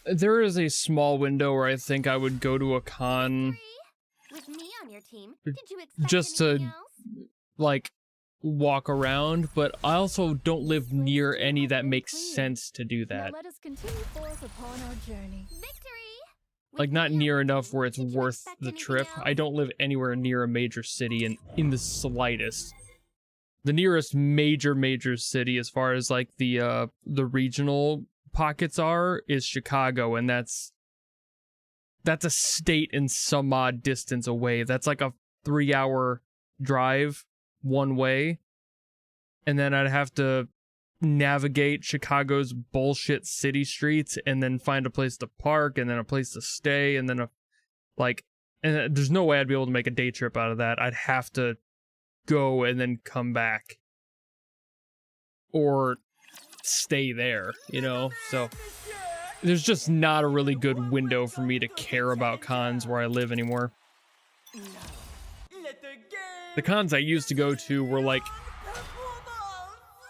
There is a small window where I think I would go to a con With me on your team, did you expect just to, anything else? like, walk around, but I also don't live near any that makes sense to do that. Now let us continue forth upon our journey. Victory! With Like, not me on near your enough team, where it's did you worth expect the anything trip. else? I don't live anywhere near a major city in the slightest. The nearest major city as far as like the regional pockets are is Chicago, and that's a state and some odd distance away. That's like a 3-hour drive one way. And then I'd have to navigate Chicago's bullshit city streets and then find a place to park and then a place to stay and then and there's no way I'd be able to make a day trip out of that. I'd have to go and then come back or stay there, you know? So there's just not a really good window for me to care about cons where I live anymore. The cons I used to go to were like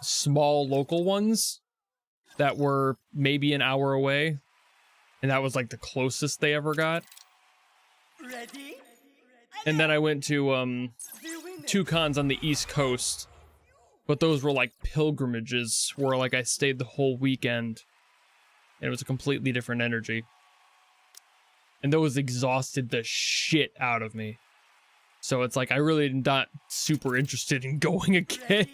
small local ones that were maybe an hour away, and that was like the closest they ever got. And then I went to 2 cons on the East Coast, but those were like pilgrimages where like I stayed the whole weekend, and it was a completely different energy. And those exhausted the shit out of me. So it's like I really am not super interested in going again.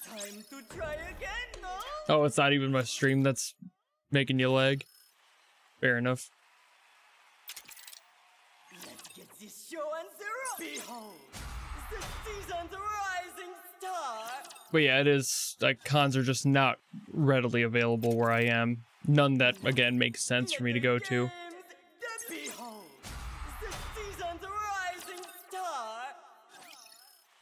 Time to try again, no? Oh, it's not even my stream that's making you lag. Fair enough. Let's get this show on the road. Behold, the season's rising star. But yeah, it is, like, cons are just not readily available where I am. None that, again, makes sense for me to go to. Behold, the season's rising star.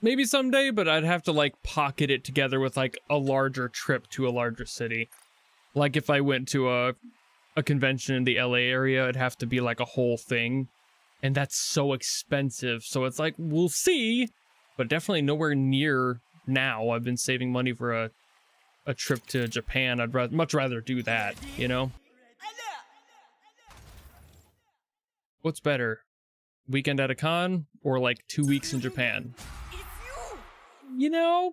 Maybe someday, but I'd have to, like, pocket it together with, like, a larger trip to a larger city. Like, if I went to a convention in the LA area, it'd have to be, like, a whole thing. And that's so expensive, so it's like, we'll see, but definitely nowhere near now. I've been saving money for a trip to Japan. I'd much rather do that, you know? What's better? Weekend at a con, or, like, 2 weeks in Japan? You know,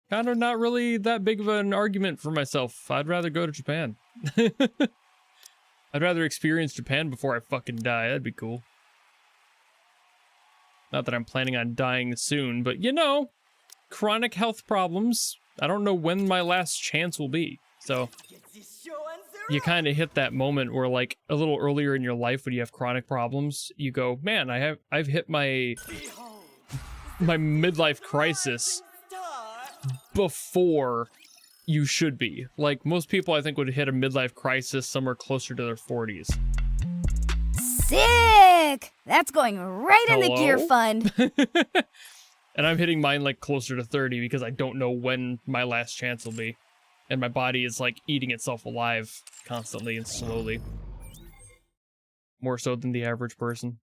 kind of not really that big of an argument for myself. I'd rather go to Japan. I'd rather experience Japan before I fucking die. That'd be cool. Not that I'm planning on dying soon, but you know, chronic health problems. I don't know when my last chance will be. So you kind of hit that moment where, like, a little earlier in your life when you have chronic problems, you go, man, I've hit my midlife crisis before you should be. Like, most people, I think, would hit a midlife crisis somewhere closer to their 40s. Sick! That's going right in the gear Hello? fund. And I'm hitting mine, like, closer to 30 because I don't know when my last chance will be. And my body is, like, eating itself alive constantly and slowly. More so than the average person.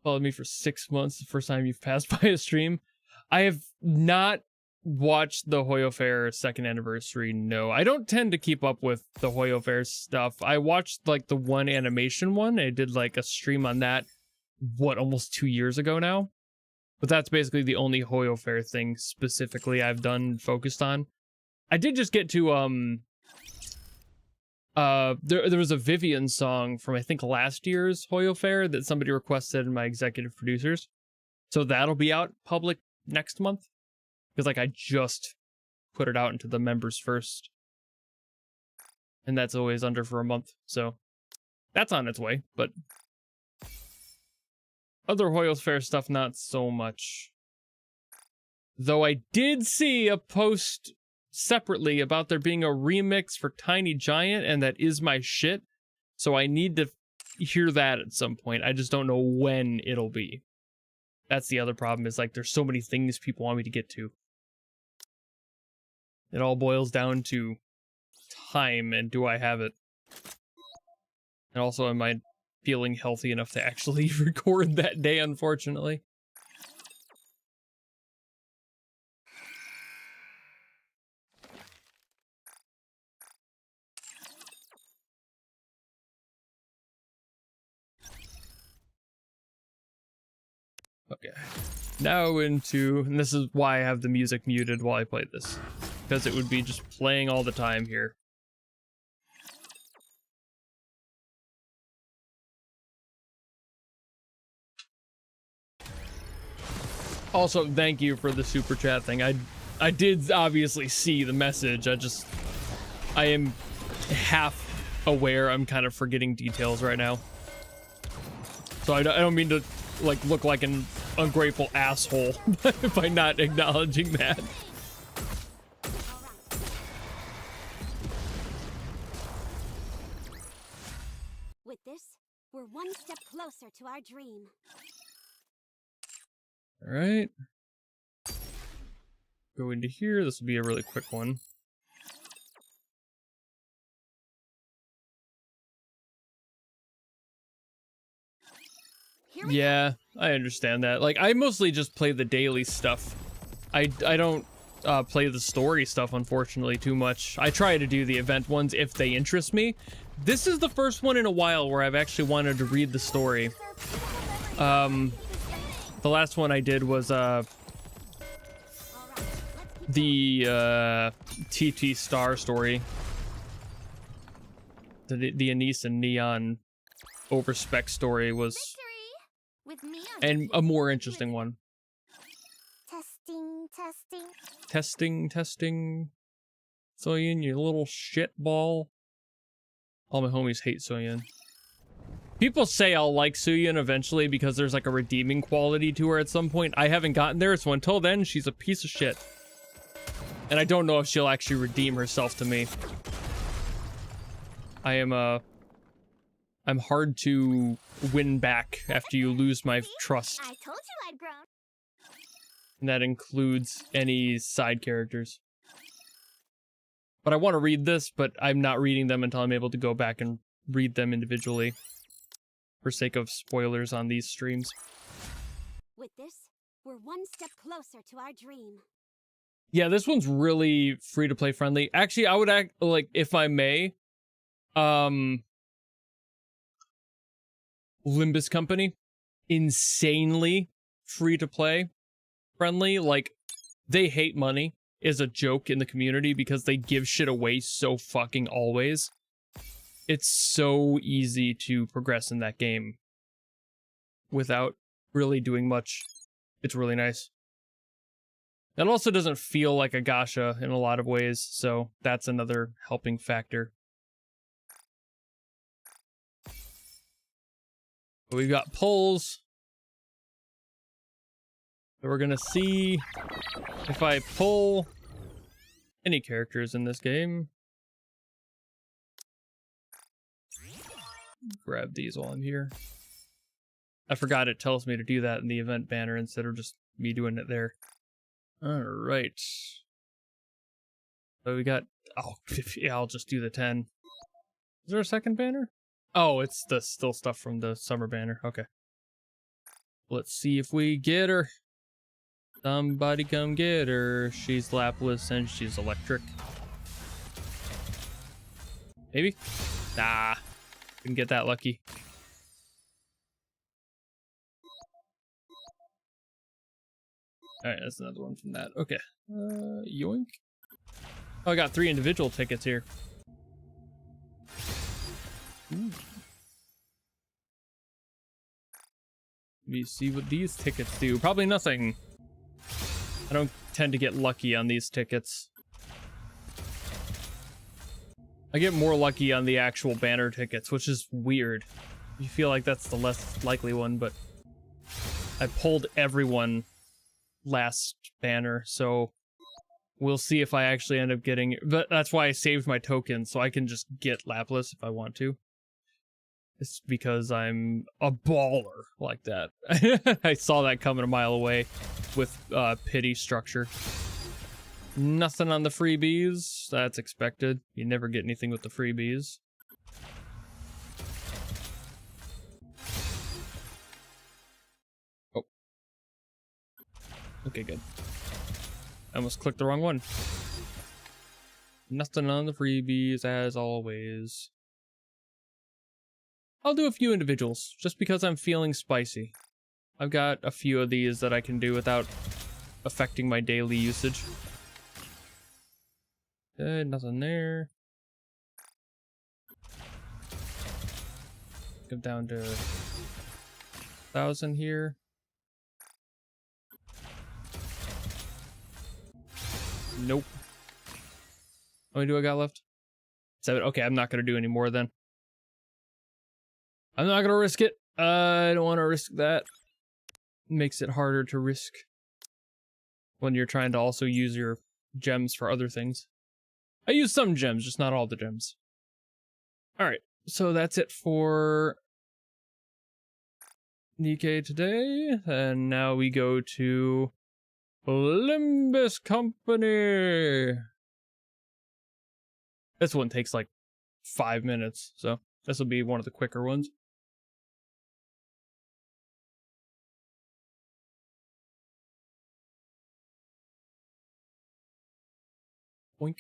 Followed me for 6 months, the first time you've passed by a stream. I have not watched the Hoyo Fair 2nd anniversary, no. I don't tend to keep up with the Hoyo Fair stuff. I watched, like, the one animation one. I did, like, a stream on that, almost 2 years ago now? But that's basically the only Hoyo Fair thing specifically I've done focused on. I did just get to, there was a Vivian song from, I think, last year's Hoyo Fair that somebody requested in my executive producers. So that'll be out public next month. Because, like, I just put it out into the members first. And that's always under for a month. So that's on its way. But other Hoyo Fair stuff, not so much. Though I did see a post separately about there being a remix for Tiny Giant, and that is my shit. So I need to hear that at some point. I just don't know when it'll be. That's the other problem, is, like, there's so many things people want me to get to. It all boils down to time and do I have it? And also, am I feeling healthy enough to actually record that day, unfortunately? Okay, now into, and this is why I have the music muted while I play this, because it would be just playing all the time here. Also, thank you for the super chat thing. I did obviously see the message. I am half aware. I'm kind of forgetting details right now. So I don't mean to like look like an ungrateful asshole by not acknowledging that. With this, we're one step closer to our dream. All right. Go into here. This will be a really quick one. Yeah, I understand that. Like, I mostly just play the daily stuff. I don't play the story stuff, unfortunately, too much. I try to do the event ones if they interest me. This is the first one in a while where I've actually wanted to read the story. The last one I did was the TT Star story. The Anise and Neon overspec story was With me and a more interesting one. Testing. Soyeon, you little shitball. All my homies hate Soyeon. People say I'll like Soyeon eventually because there's like a redeeming quality to her at some point. I haven't gotten there, so until then, she's a piece of shit. And I don't know if she'll actually redeem herself to me. I'm hard to win back after you lose my trust. I told you I'd grown. And that includes any side characters. But I want to read this, but I'm not reading them until I'm able to go back and read them individually. For sake of spoilers on these streams. With this, we're one step closer to our dream. Yeah, this one's really free-to-play friendly. Actually, I would act like, if I may, Limbus Company, insanely free-to-play friendly. Like, they hate money is a joke in the community because they give shit away so fucking always. It's so easy to progress in that game without really doing much. It's really nice. It also doesn't feel like a gacha in a lot of ways, so that's another helping factor. But we've got pulls. So we're gonna see if I pull any characters in this game. Grab these while I'm here. I forgot it tells me to do that in the event banner instead of just me doing it there. Alright. So we got... Oh, yeah, I'll just do the 10. Is there a second banner? Oh, it's the still stuff from the summer banner. Okay. Let's see if we get her. Somebody come get her. She's lapless and she's electric. Maybe? Nah. Didn't get that lucky. Alright, that's another one from that. Okay. Yoink. Oh, I got 3 individual tickets here. Ooh. Let me see what these tickets do. Probably nothing. I don't tend to get lucky on these tickets. I get more lucky on the actual banner tickets, which is weird. You feel like that's the less likely one, but I pulled everyone last banner, so we'll see if I actually end up getting... But that's why I saved my tokens, so I can just get Laplace if I want to. It's because I'm a baller like that. I saw that coming a mile away with pity structure. Nothing on the freebies. That's expected. You never get anything with the freebies. Oh. Okay, good. I almost clicked the wrong one. Nothing on the freebies, as always. I'll do a few individuals, just because I'm feeling spicy. I've got a few of these that I can do without affecting my daily usage. Good, nothing there. Go down to 1,000 here. Nope. How many do I got left? 7. Okay, I'm not gonna do any more then. I'm not gonna risk it. I don't want to risk that. Makes it harder to risk when you're trying to also use your gems for other things. I use some gems, just not all the gems. Alright, so that's it for Nikkei today. And now we go to Limbus Company. This one takes like 5 minutes, so this will be one of the quicker ones. Boink.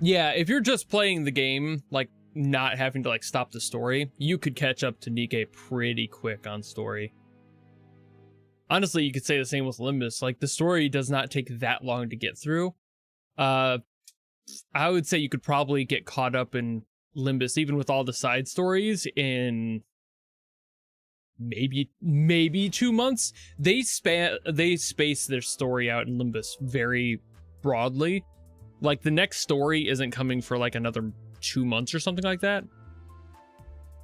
Yeah, if you're just playing the game, like not having to like stop the story, you could catch up to Nikkei pretty quick on story. Honestly, you could say the same with Limbus. Like the story does not take that long to get through. I would say you could probably get caught up in Limbus, even with all the side stories, in maybe 2 months. They space their story out in Limbus very broadly. Like the next story isn't coming for like another 2 months or something like that.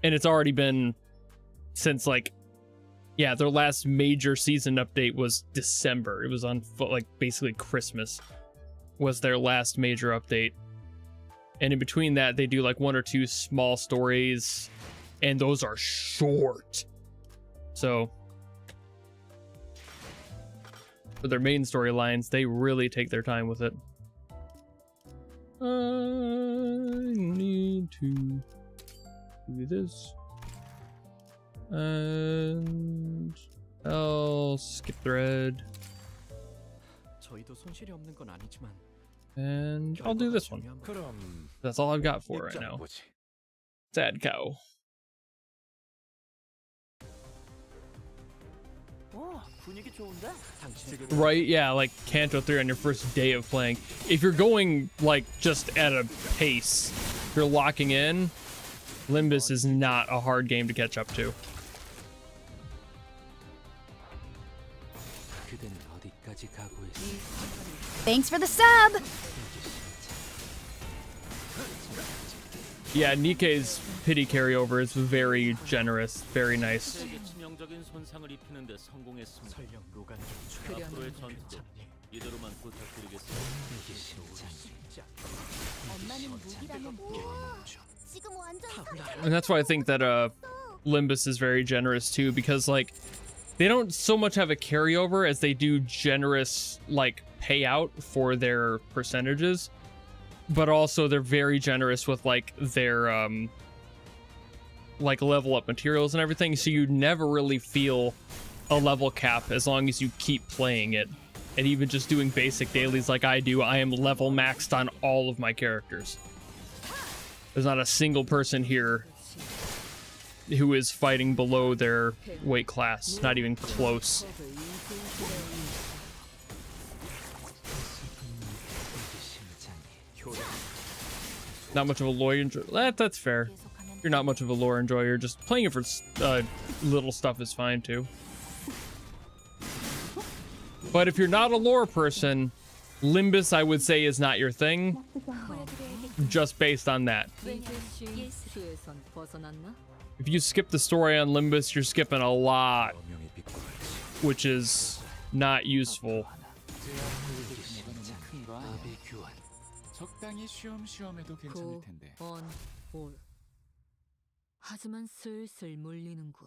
And it's already been since like, yeah, their last major season update was December. It was on like basically Christmas was their last major update. And in between that, they do like 1 or 2 small stories, and those are short. So for their main storylines, they really take their time with it. I need to do this. And I'll skip thread. And I'll do this one. That's all I've got for right now. Sad cow. Right, yeah, like Kanto 3 on your first day of playing. If you're going like just at a pace, if you're locking in, Limbus is not a hard game to catch up to. Thanks for the sub! Yeah, Nikkei's pity carryover is very generous, very nice. And that's why I think that Limbus is very generous too, because like they don't so much have a carryover as they do generous like payout for their percentages, but also they're very generous with like their like level up materials and everything, so you never really feel a level cap as long as you keep playing it. And even just doing basic dailies like I do, I am level maxed on all of my characters. There's not a single person here who is fighting below their weight class, not even close. Not much of a lore enjoyer. That's fair. You're not much of a lore enjoyer. Just playing it for little stuff is fine too. But if you're not a lore person, Limbus, I would say, is not your thing. Just based on that. If you skip the story on Limbus, you're skipping a lot, which is not useful.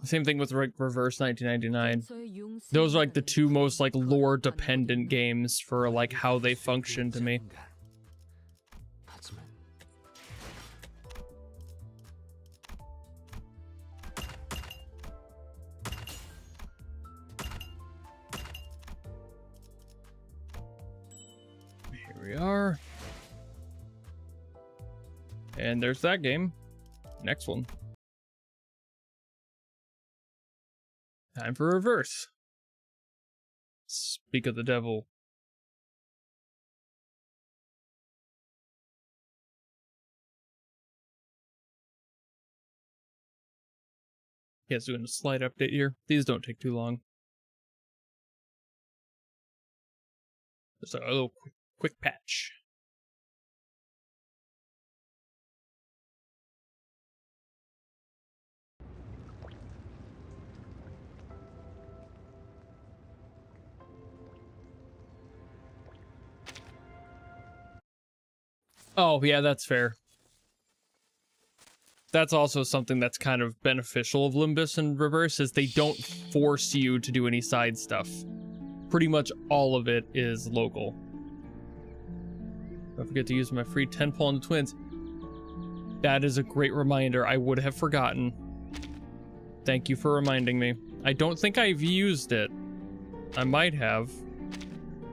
Same thing with Reverse 1999. Those are like the two most like lore dependent games for like how they function to me. Here we are. And there's that game. Next one. Time for Reverse. Speak of the devil. Yes, doing a slight update here. These don't take too long. Just a little quick patch. Oh, yeah, that's fair. That's also something that's kind of beneficial of Limbus and Reverse, is they don't force you to do any side stuff. Pretty much all of it is local. Don't forget to use my free 10 pull on the twins. That is a great reminder. I would have forgotten. Thank you for reminding me. I don't think I've used it. I might have.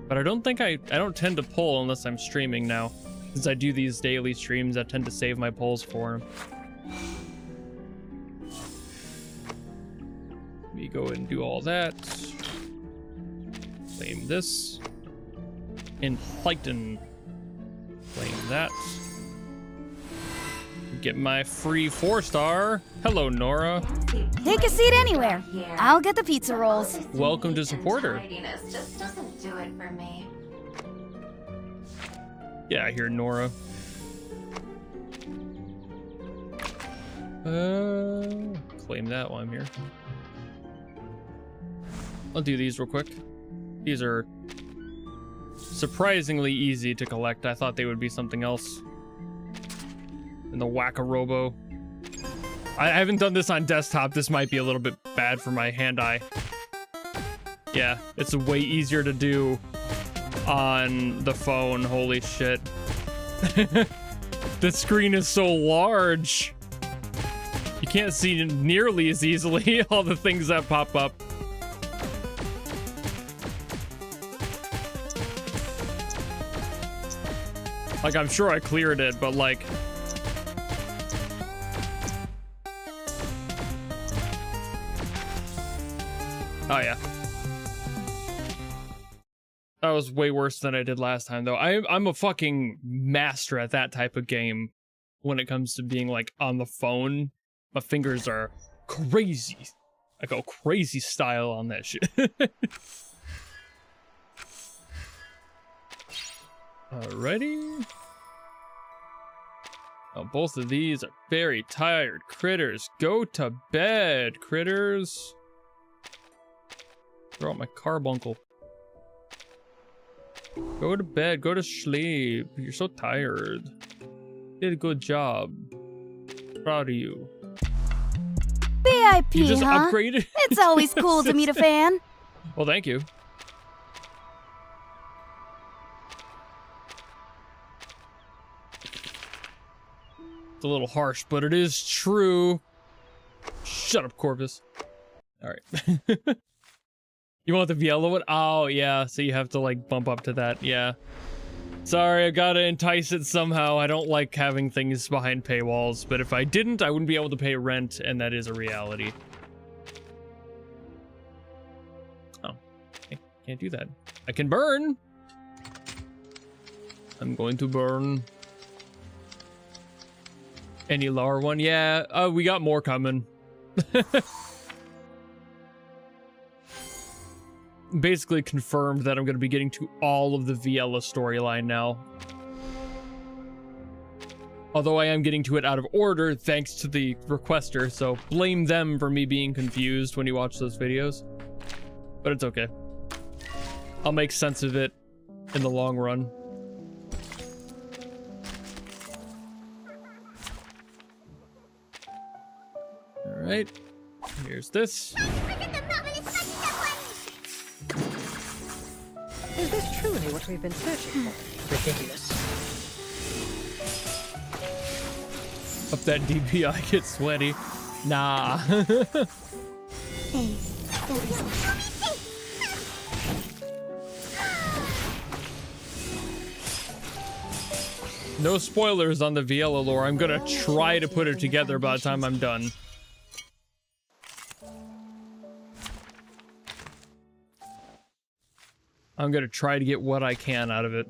But I don't think I don't tend to pull unless I'm streaming now. Since I do these daily streams, I tend to save my pulls for them. Let me go ahead and do all that. Claim this. Enlighten. Claim that. Get my free 4-star. Hello, Nora. Take a seat anywhere. I'll get the pizza rolls. Welcome to Supporter. Just doesn't do it for me. Yeah, I hear Nora. Claim that while I'm here. I'll do these real quick. These are surprisingly easy to collect. I thought they would be something else. And the Whack-a-Robo. I haven't done this on desktop. This might be a little bit bad for my hand-eye. Yeah, it's way easier to do on the phone. Holy shit. The screen is so large. You can't see nearly as easily all the things that pop up. Like, I'm sure I cleared it, but like... Oh, yeah. That was way worse than I did last time, though. I'm a fucking master at that type of game when it comes to being, like, on the phone. My fingers are crazy. I go crazy style on that shit. Alrighty. Oh, both of these are very tired critters. Go to bed, critters. Throw out my carbuncle. Go to bed. Go to sleep. You're so tired. Did a good job. Proud of you. VIP, you just huh? upgraded? It's always cool to meet a fan. Well, thank you. It's a little harsh, but it is true. Shut up, Corvus. All right. You want the yellow one? Oh, yeah. So you have to, like, bump up to that. Yeah. Sorry, I gotta entice it somehow. I don't like having things behind paywalls, but if I didn't, I wouldn't be able to pay rent, and that is a reality. Oh. I can't do that. I can burn! I'm going to burn. Any lower one? Yeah, we got more coming. Basically confirmed that I'm going to be getting to all of the Viella storyline now. Although I am getting to it out of order thanks to the requester, so blame them for me being confused when you watch those videos. But it's okay. I'll make sense of it in the long run. Right. Here's this. Is this truly what we've been searching for? Ridiculous. Up that DPI, get sweaty. Nah. No spoilers on the Viella lore. I'm gonna try to put it together by the time I'm done. I'm gonna try to get what I can out of it.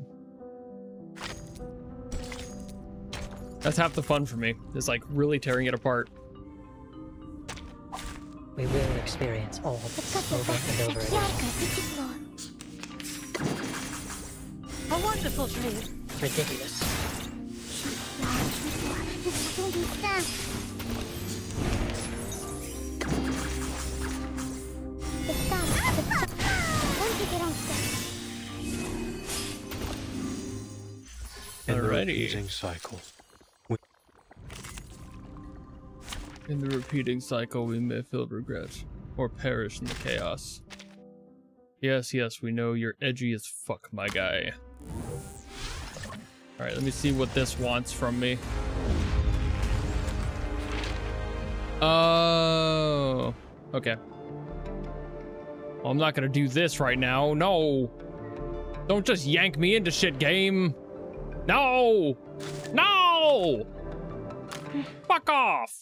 That's half the fun for me, is like really tearing it apart. We will experience all over and over again. A wonderful dream. Ridiculous. Alrighty. Cycle. In the repeating cycle, we may feel regret or perish in the chaos. Yes, yes, we know you're edgy as fuck, my guy. Alright, let me see what this wants from me. Oh, okay. Well, I'm not gonna do this right now. No! Don't just yank me into shit, game! No! No! Fuck off!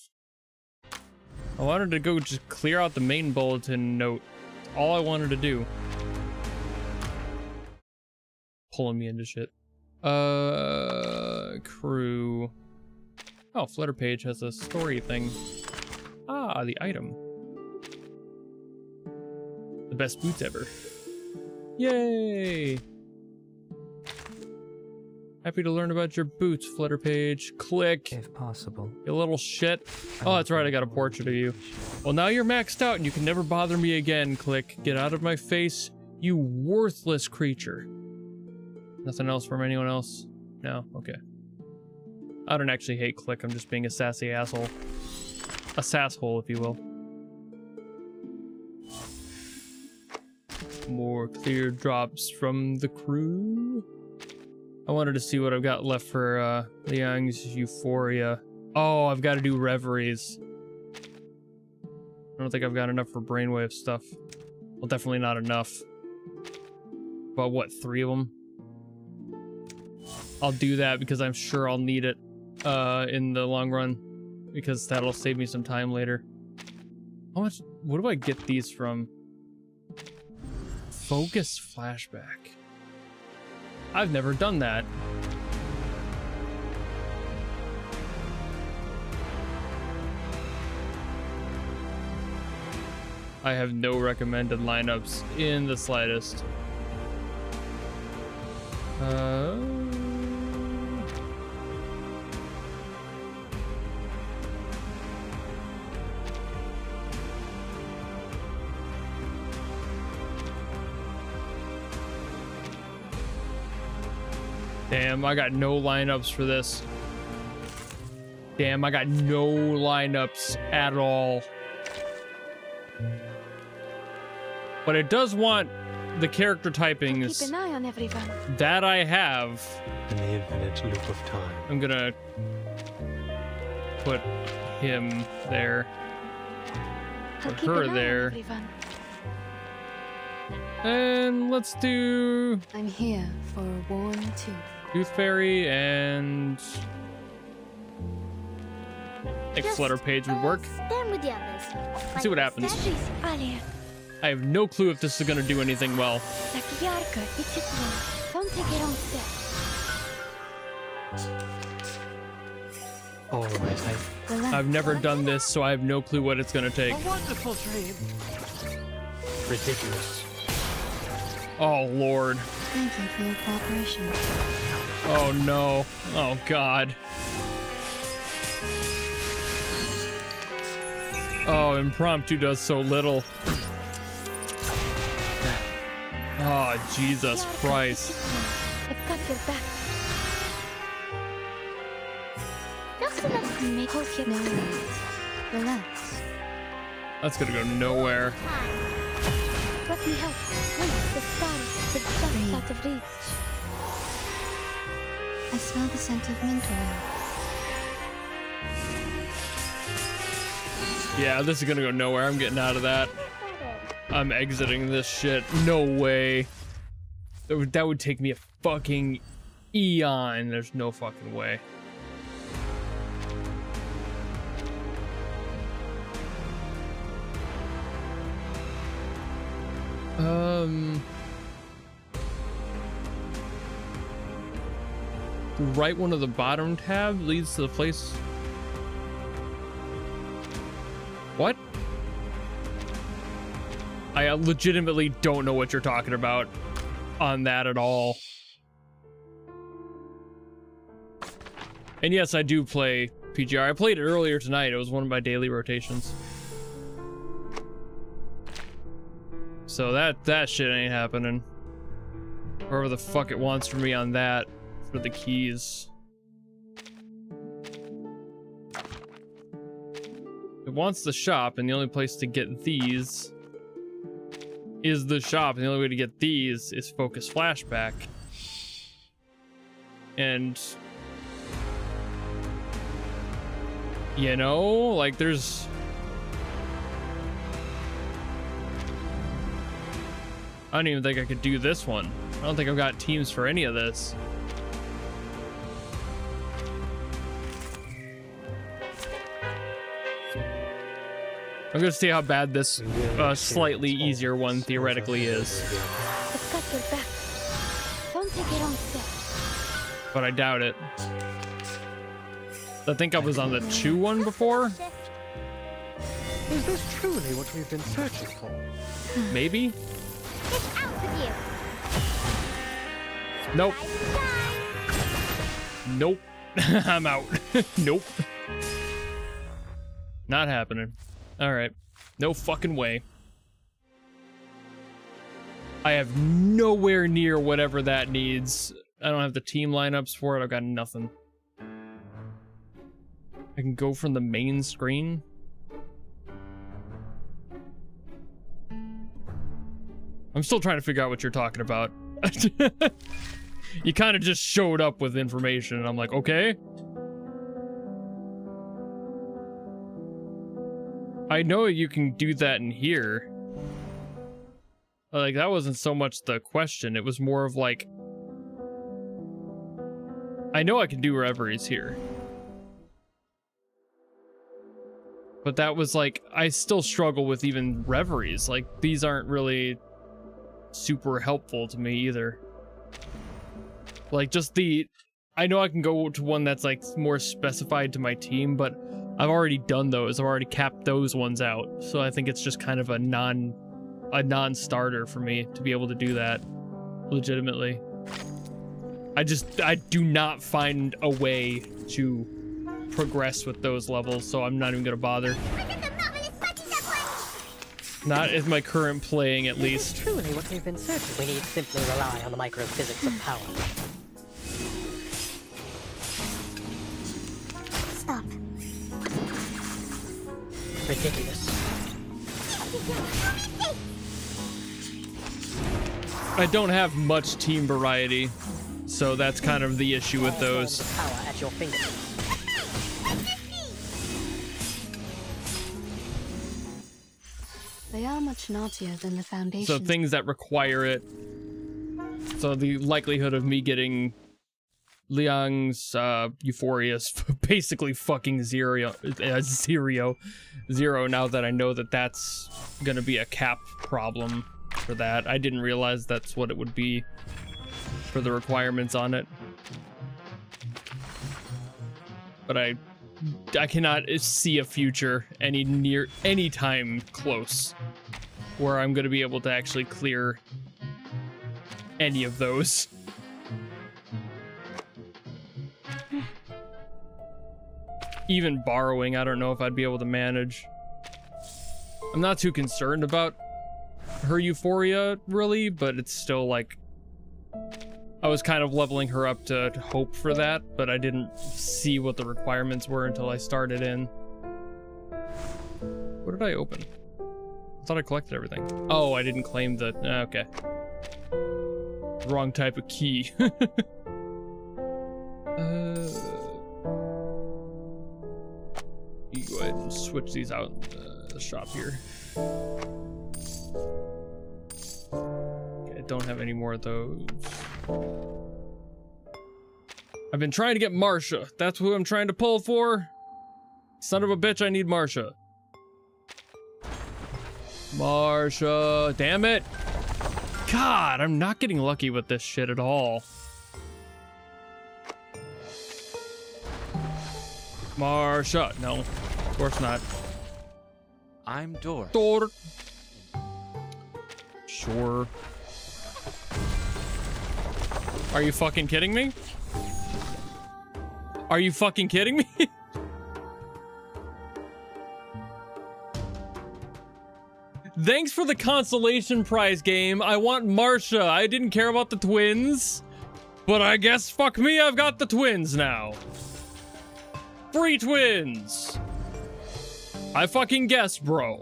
I wanted to go just clear out the main bulletin note. That's all I wanted to do. Pulling me into shit. Crew. Oh, Flutter page has a story thing. Ah, the item. The best boots ever. Yay! Happy to learn about your boots, Flutter page. Click. If possible. You little shit. Oh, that's right, I got a portrait of you. Well, now you're maxed out and you can never bother me again, Click. Get out of my face, you worthless creature. Nothing else from anyone else? No? Okay. I don't actually hate Click, I'm just being a sassy asshole. A sasshole, if you will. More clear drops from the crew. I wanted to see what I've got left for Liang's Euphoria. Oh, I've got to do Reveries. I don't think I've got enough for Brainwave stuff. Well, definitely not enough. But what, 3 of them? I'll do that because I'm sure I'll need it in the long run. Because that'll save me some time later. How much? What do I get these from? Focus flashback. I've never done that. I have no recommended lineups in the slightest. Damn, I got no lineups for this. Damn, I got no lineups at all. But it does want the character typings. Keep an eye on everyone. That I have. In the infinite loop of time. I'm gonna put him there. I'll Put keep her an eye there. on everyone. And let's do I'm here for a warm tooth. Tooth Fairy and next Flutter page would work. Stand with the others. Let's see what happens. Allez, I have no clue if this is gonna do anything well. don't take it on step. Always, I've never done this, so I have no clue what it's gonna take. A wonderful dream. ridiculous. Oh Lord. Thank you for your cooperation. Oh no. Oh God. Oh, impromptu does so little. Oh, Jesus Christ. I've got your back. Just enough to make you no worries. Relax. That's gonna go nowhere. Let me help. Please, the stars, the just out of reach. I smell the scent of mint oil. Yeah, this is gonna go nowhere. I'm getting out of that. I'm exiting this shit. No way. That would take me a fucking eon. There's no fucking way. The right one of the bottom tab leads to the place. What? I legitimately don't know what you're talking about on that at all. And yes, I do play PGR. I played it earlier tonight. It was one of my daily rotations. So that shit ain't happening. Wherever the fuck it wants from me on that for the keys. It wants the shop, and the only place to get these is the shop, and the only way to get these is focus flashback. And you know, like there's I don't even think I could do this one. I don't think I've got teams for any of this. I'm gonna see how bad this slightly easier one theoretically is. I've got your back. Don't take it on step. But I doubt it. I think I was on the 2 one before. Is this truly what we've been searching for? Maybe? Get out of you. Nope. Nope. I'm out. Nope. Not happening. Alright. No fucking way. I have nowhere near whatever that needs. I don't have the team lineups for it. I've got nothing. I can go from the main screen. I'm still trying to figure out what you're talking about. You kind of just showed up with information, and I'm like, okay. I know you can do that in here. Like, that wasn't so much the question. It was more of like, I know I can do reveries here. But that was like, I still struggle with even reveries. Like, these aren't really super helpful to me either. Like, just the, I know I can go to one that's like more specified to my team, but I've already done those. I've already capped those ones out. So I think it's just kind of a non-starter for me to be able to do that legitimately. I do not find a way to progress with those levels, so I'm not even gonna bother. Not in my current playing, at least. Is this truly what we've been searching? We need simply rely on the microphysics of power. Stop. Ridiculous. I don't have much team variety, so that's kind of the issue with those. Power at your fingertips. They are much naughtier than the Foundation. So things that require it. So the likelihood of me getting Liang's Euphoria is basically fucking zero now that I know that that's gonna be a cap problem for that. I didn't realize that's what it would be for the requirements on it. But I cannot see a future any time close where I'm gonna be able to actually clear any of those. Even borrowing, I don't know if I'd be able to manage. I'm not too concerned about her Euphoria, really, but it's still like, I was kind of leveling her up to hope for that, but I didn't see what the requirements were until I started in. What did I open? Thought I collected everything. Oh, I didn't claim the... okay. Wrong type of key. You go ahead and switch these out in the shop here. Okay, I don't have any more of those. I've been trying to get Marsha. That's who I'm trying to pull for. Son of a bitch, I need Marsha. Marsha, damn it. God, I'm not getting lucky with this shit at all. Marsha, no, of course not. I'm Dor. Dor. Sure. Are you fucking kidding me? Are you fucking kidding me? Thanks for the consolation prize game. I want Marsha. I didn't care about the twins. But I guess fuck me, I've got the twins now. Free twins. I fucking guessed, bro.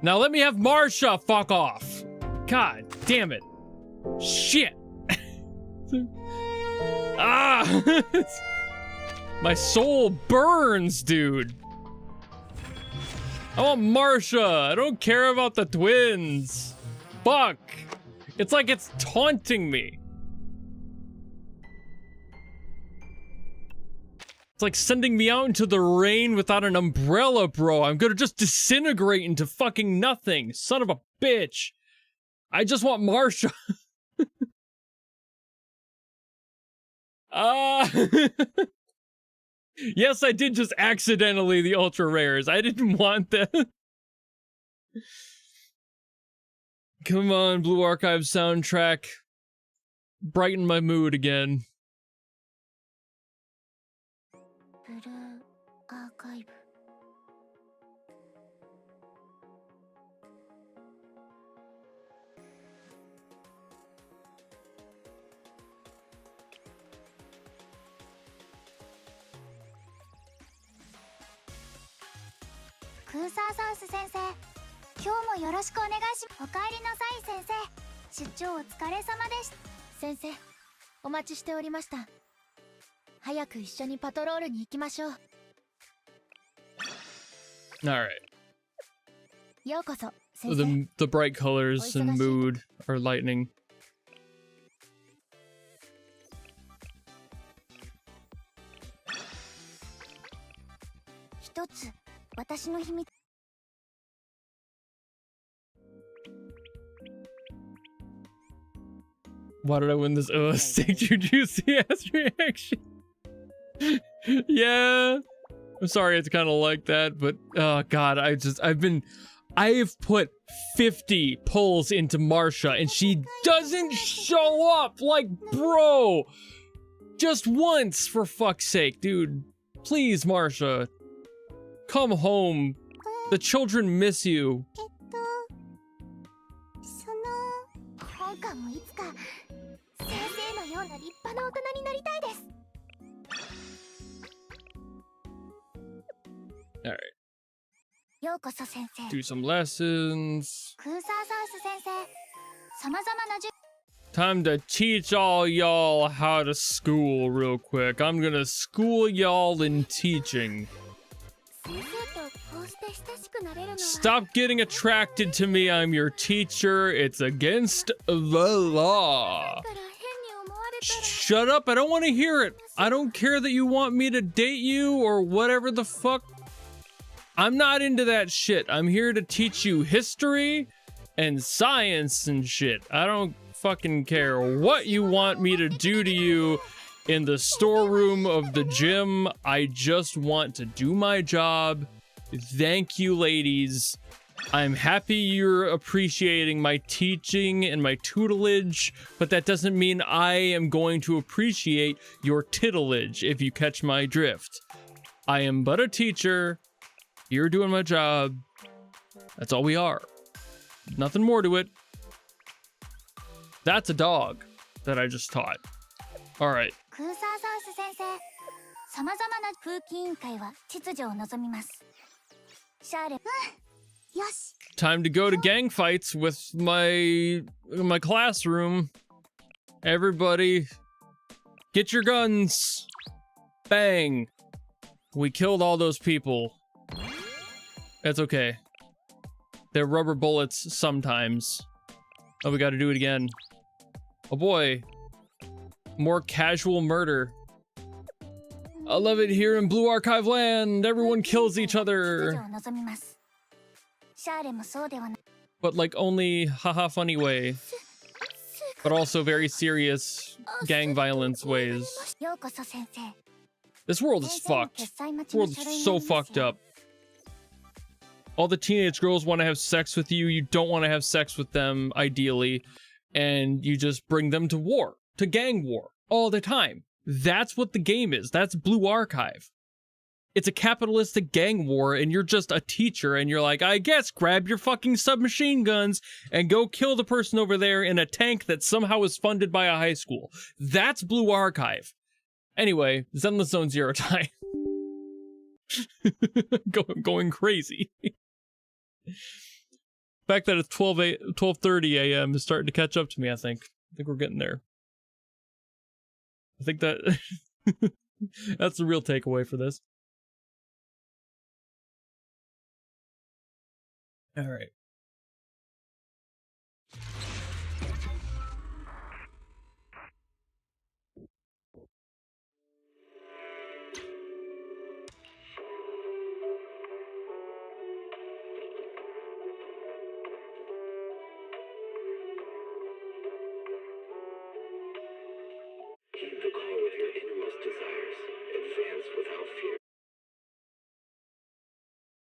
Now let me have Marsha fuck off. God damn it. Shit. Ah. My soul burns, dude. I want Marsha. I don't care about the twins. Fuck. It's like it's taunting me. It's like sending me out into the rain without an umbrella, bro. I'm gonna just disintegrate into fucking nothing. Son of a bitch. I just want Marsha. Yes, I did just accidentally the ultra rares. I didn't want that. Come on, Blue Archive soundtrack. Brighten my mood again. Blue Archive. Alright. The bright colors and mood are lightning. Why did I win this? Oh, sick juicy ass reaction. Yeah. I'm sorry it's kind of like that, but oh god, I've put 50 pulls into Marsha and she doesn't show up. Like, bro, just once, for fuck's sake, dude. Please, Marsha, come home. The children miss you. Alright. Do some lessons. Time to teach all y'all how to school real quick. I'm gonna school y'all in teaching. Stop getting attracted to me. I'm your teacher. It's against the law. Shut up. I don't want to hear it. I don't care that you want me to date you or whatever the fuck. I'm not into that shit. I'm here to teach you history and science and shit. I don't fucking care what you want me to do to you in the storeroom of the gym. I just want to do my job. Thank you, ladies. I'm happy you're appreciating my teaching and my tutelage, but that doesn't mean I am going to appreciate your titillage, if you catch my drift. I am but a teacher. You're doing my job. That's all we are. Nothing more to it. That's a dog that I just taught. All right. Time to go to gang fights with my classroom. Everybody, get your guns. Bang. We killed all those people. That's okay. They're rubber bullets sometimes. Oh, we gotta do it again. Oh boy. More casual murder. I love it here in Blue Archive Land. Everyone kills each other. But like only haha funny way. But also very serious gang violence ways. This world is fucked. This world is so fucked up. All the teenage girls want to have sex with you. You don't want to have sex with them, ideally. And you just bring them to war. To gang war. All the time. That's what the game is. That's Blue Archive. It's a capitalistic gang war, and you're just a teacher, and you're like, I guess grab your fucking submachine guns and go kill the person over there in a tank that somehow is funded by a high school. That's Blue Archive. Anyway, Zenless Zone Zero time. going crazy. The fact that it's 12:30 a.m. is starting to catch up to me, I think. I think we're getting there. I think that that's the real takeaway for this. All right.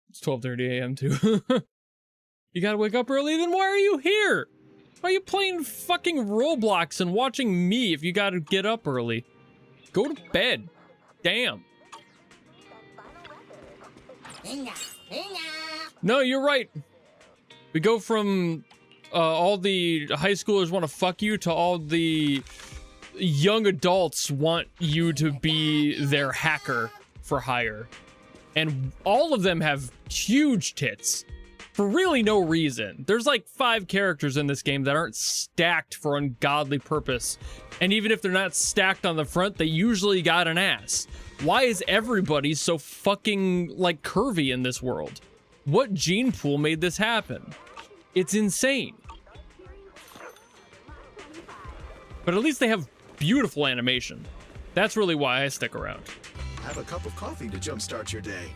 It's 12:30 a.m. too. You gotta wake up early, then why are you here? Why are you playing fucking Roblox and watching me if you gotta get up early? Go to bed. Damn. No, you're right. We go from all the high schoolers want to fuck you to all the young adults want you to be their hacker for hire. And all of them have huge tits for really no reason. There's like 5 characters in this game that aren't stacked for ungodly purpose. And even if they're not stacked on the front, they usually got an ass. Why is everybody so fucking like curvy in this world? What gene pool made this happen? It's insane. But at least they have beautiful animation. That's really why I stick around. Have a cup of coffee to jumpstart your day.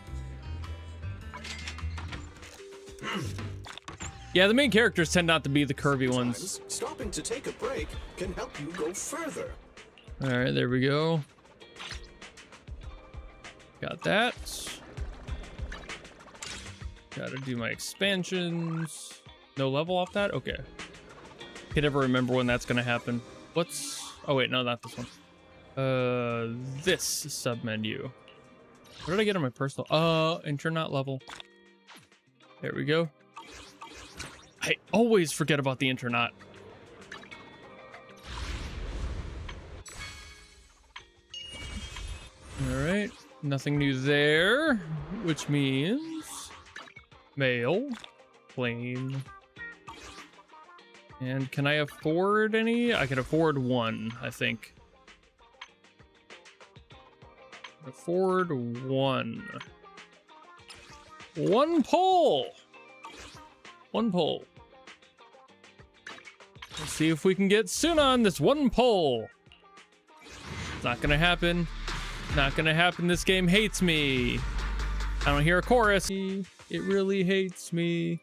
Yeah, the main characters tend not to be the curvy ones. Stopping to take a break can help you go further. All right, there we go. Got that. Gotta do my expansions. No level off that? Okay. Can't ever remember when that's gonna happen. What's... Oh wait, no, not this one. This sub-menu. What did I get on my personal? Enter not level. There we go. I always forget about the internat. Alright, nothing new there, which means mail, plain. And can I afford any? I can afford one, I think. Afford one. One pull! One pull. Let's see if we can get Suna on this one pull. It's not gonna happen. Not gonna happen. This game hates me. I don't hear a chorus. It really hates me.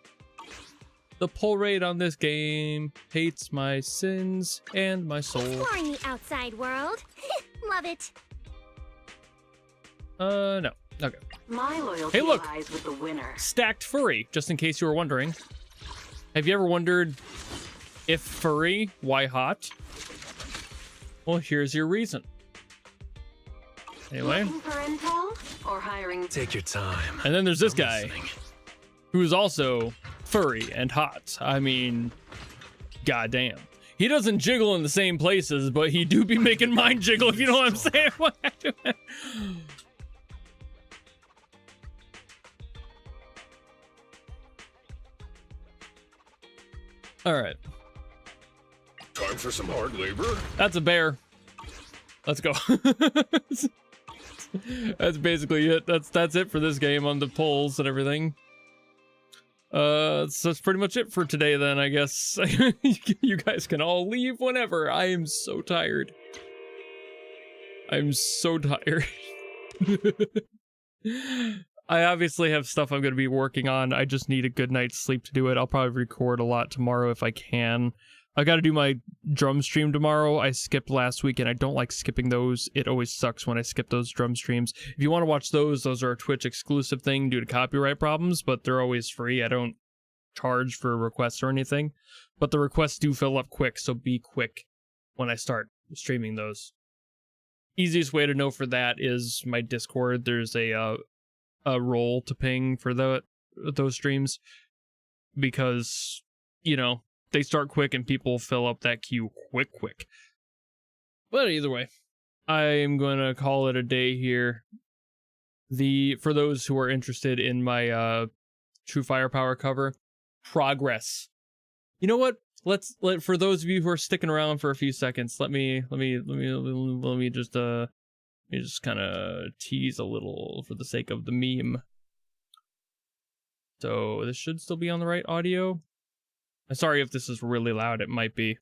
The pull rate on this game hates my sins and my soul. Exploring the outside world. Love it. No. Okay. My loyalty hey, look. lies with the winner. Stacked furry, just in case you were wondering. Have you ever wondered if furry, why hot? Well, here's your reason. Anyway. Looking for intel or hiring? Take your time. And then there's this guy who's also furry and hot. I mean, goddamn. He doesn't jiggle in the same places, but he do be making mine jiggle, if you know what I'm saying. All right. Time for some hard labor? That's a bear. Let's go. That's basically it. That's it for this game on the polls and everything. So that's pretty much it for today then, I guess. You guys can all leave whenever. I am so tired. I'm so tired. I obviously have stuff I'm going to be working on. I just need a good night's sleep to do it. I'll probably record a lot tomorrow if I can. I got to do my drum stream tomorrow. I skipped last week, and I don't like skipping those. It always sucks when I skip those drum streams. If you want to watch those are a Twitch exclusive thing due to copyright problems, but they're always free. I don't charge for requests or anything, but the requests do fill up quick, so be quick when I start streaming those. Easiest way to know for that is my Discord. There's a role to ping for those streams, because, you know, they start quick and people fill up that queue quick. But either way, I'm going to call it a day here. For those who are interested in my True Firepower cover, progress. You know what? For those of you who are sticking around for a few seconds, let me just kind of tease a little for the sake of the meme. So this should still be on the right audio. I'm sorry if this is really loud, it might be.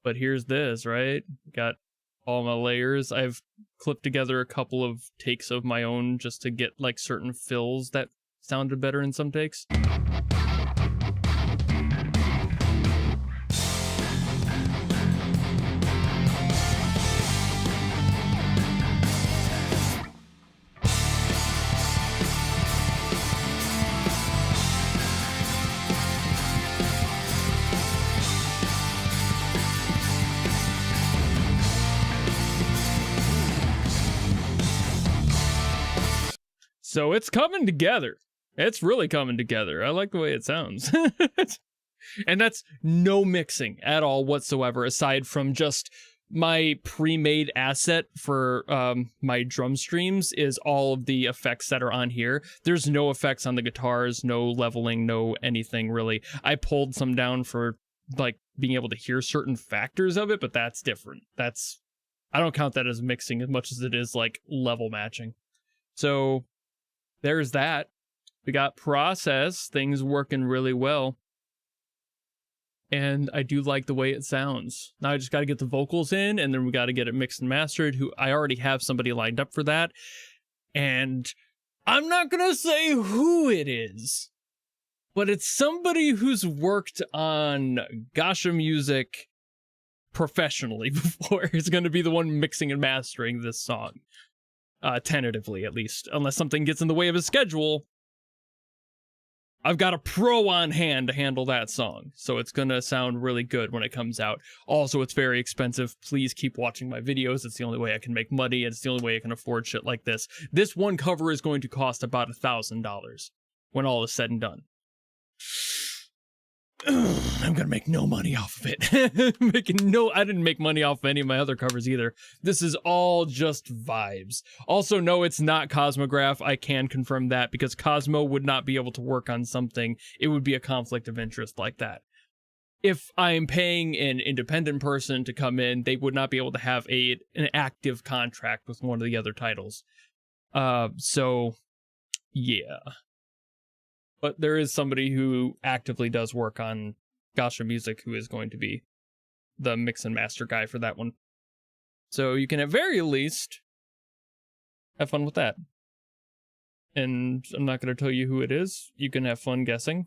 But here's this, right? Got all my layers. I've clipped together a couple of takes of my own just to get like certain fills that sounded better in some takes. So it's coming together. It's really coming together. I like the way it sounds. And that's no mixing at all whatsoever, aside from just my pre-made asset for my drum streams is all of the effects that are on here. There's no effects on the guitars, no leveling, no anything really. I pulled some down for like being able to hear certain factors of it, but that's different. I don't count that as mixing as much as it is like level matching. So there's that. We got process, things working really well. And I do like the way it sounds. Now I just got to get the vocals in, and then we got to get it mixed and mastered, who I already have somebody lined up for that. And I'm not going to say who it is, but it's somebody who's worked on Gacha music professionally before. Is going to be the one mixing and mastering this song. Tentatively, at least. Unless something gets in the way of his schedule. I've got a pro on hand to handle that song. So it's gonna sound really good when it comes out. Also, it's very expensive. Please keep watching my videos. It's the only way I can make money, and it's the only way I can afford shit like this. This one cover is going to cost about $1,000 when all is said and done. I'm gonna make no money off of it. I didn't make money off of any of my other covers either. This is all just vibes. Also, no, it's not Cosmograph. I can confirm that because Cosmo would not be able to work on something. It would be a conflict of interest like that. If I'm paying an independent person to come in, they would not be able to have an active contract with one of the other titles. So, yeah. But there is somebody who actively does work on Gacha music who is going to be the mix and master guy for that one. So you can at very least have fun with that. And I'm not going to tell you who it is. You can have fun guessing.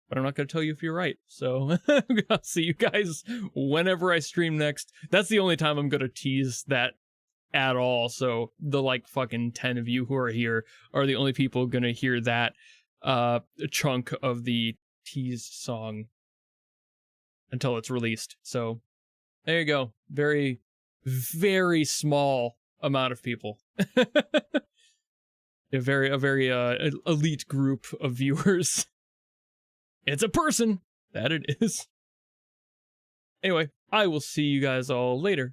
But I'm not going to tell you if you're right. So I'll see you guys whenever I stream next. That's the only time I'm going to tease that at all. So the like fucking 10 of you who are here are the only people going to hear that chunk of the teased song until it's released. So there you go. Very, very small amount of people. a very elite group of viewers. It's a person. That it is. Anyway, I will see you guys all later.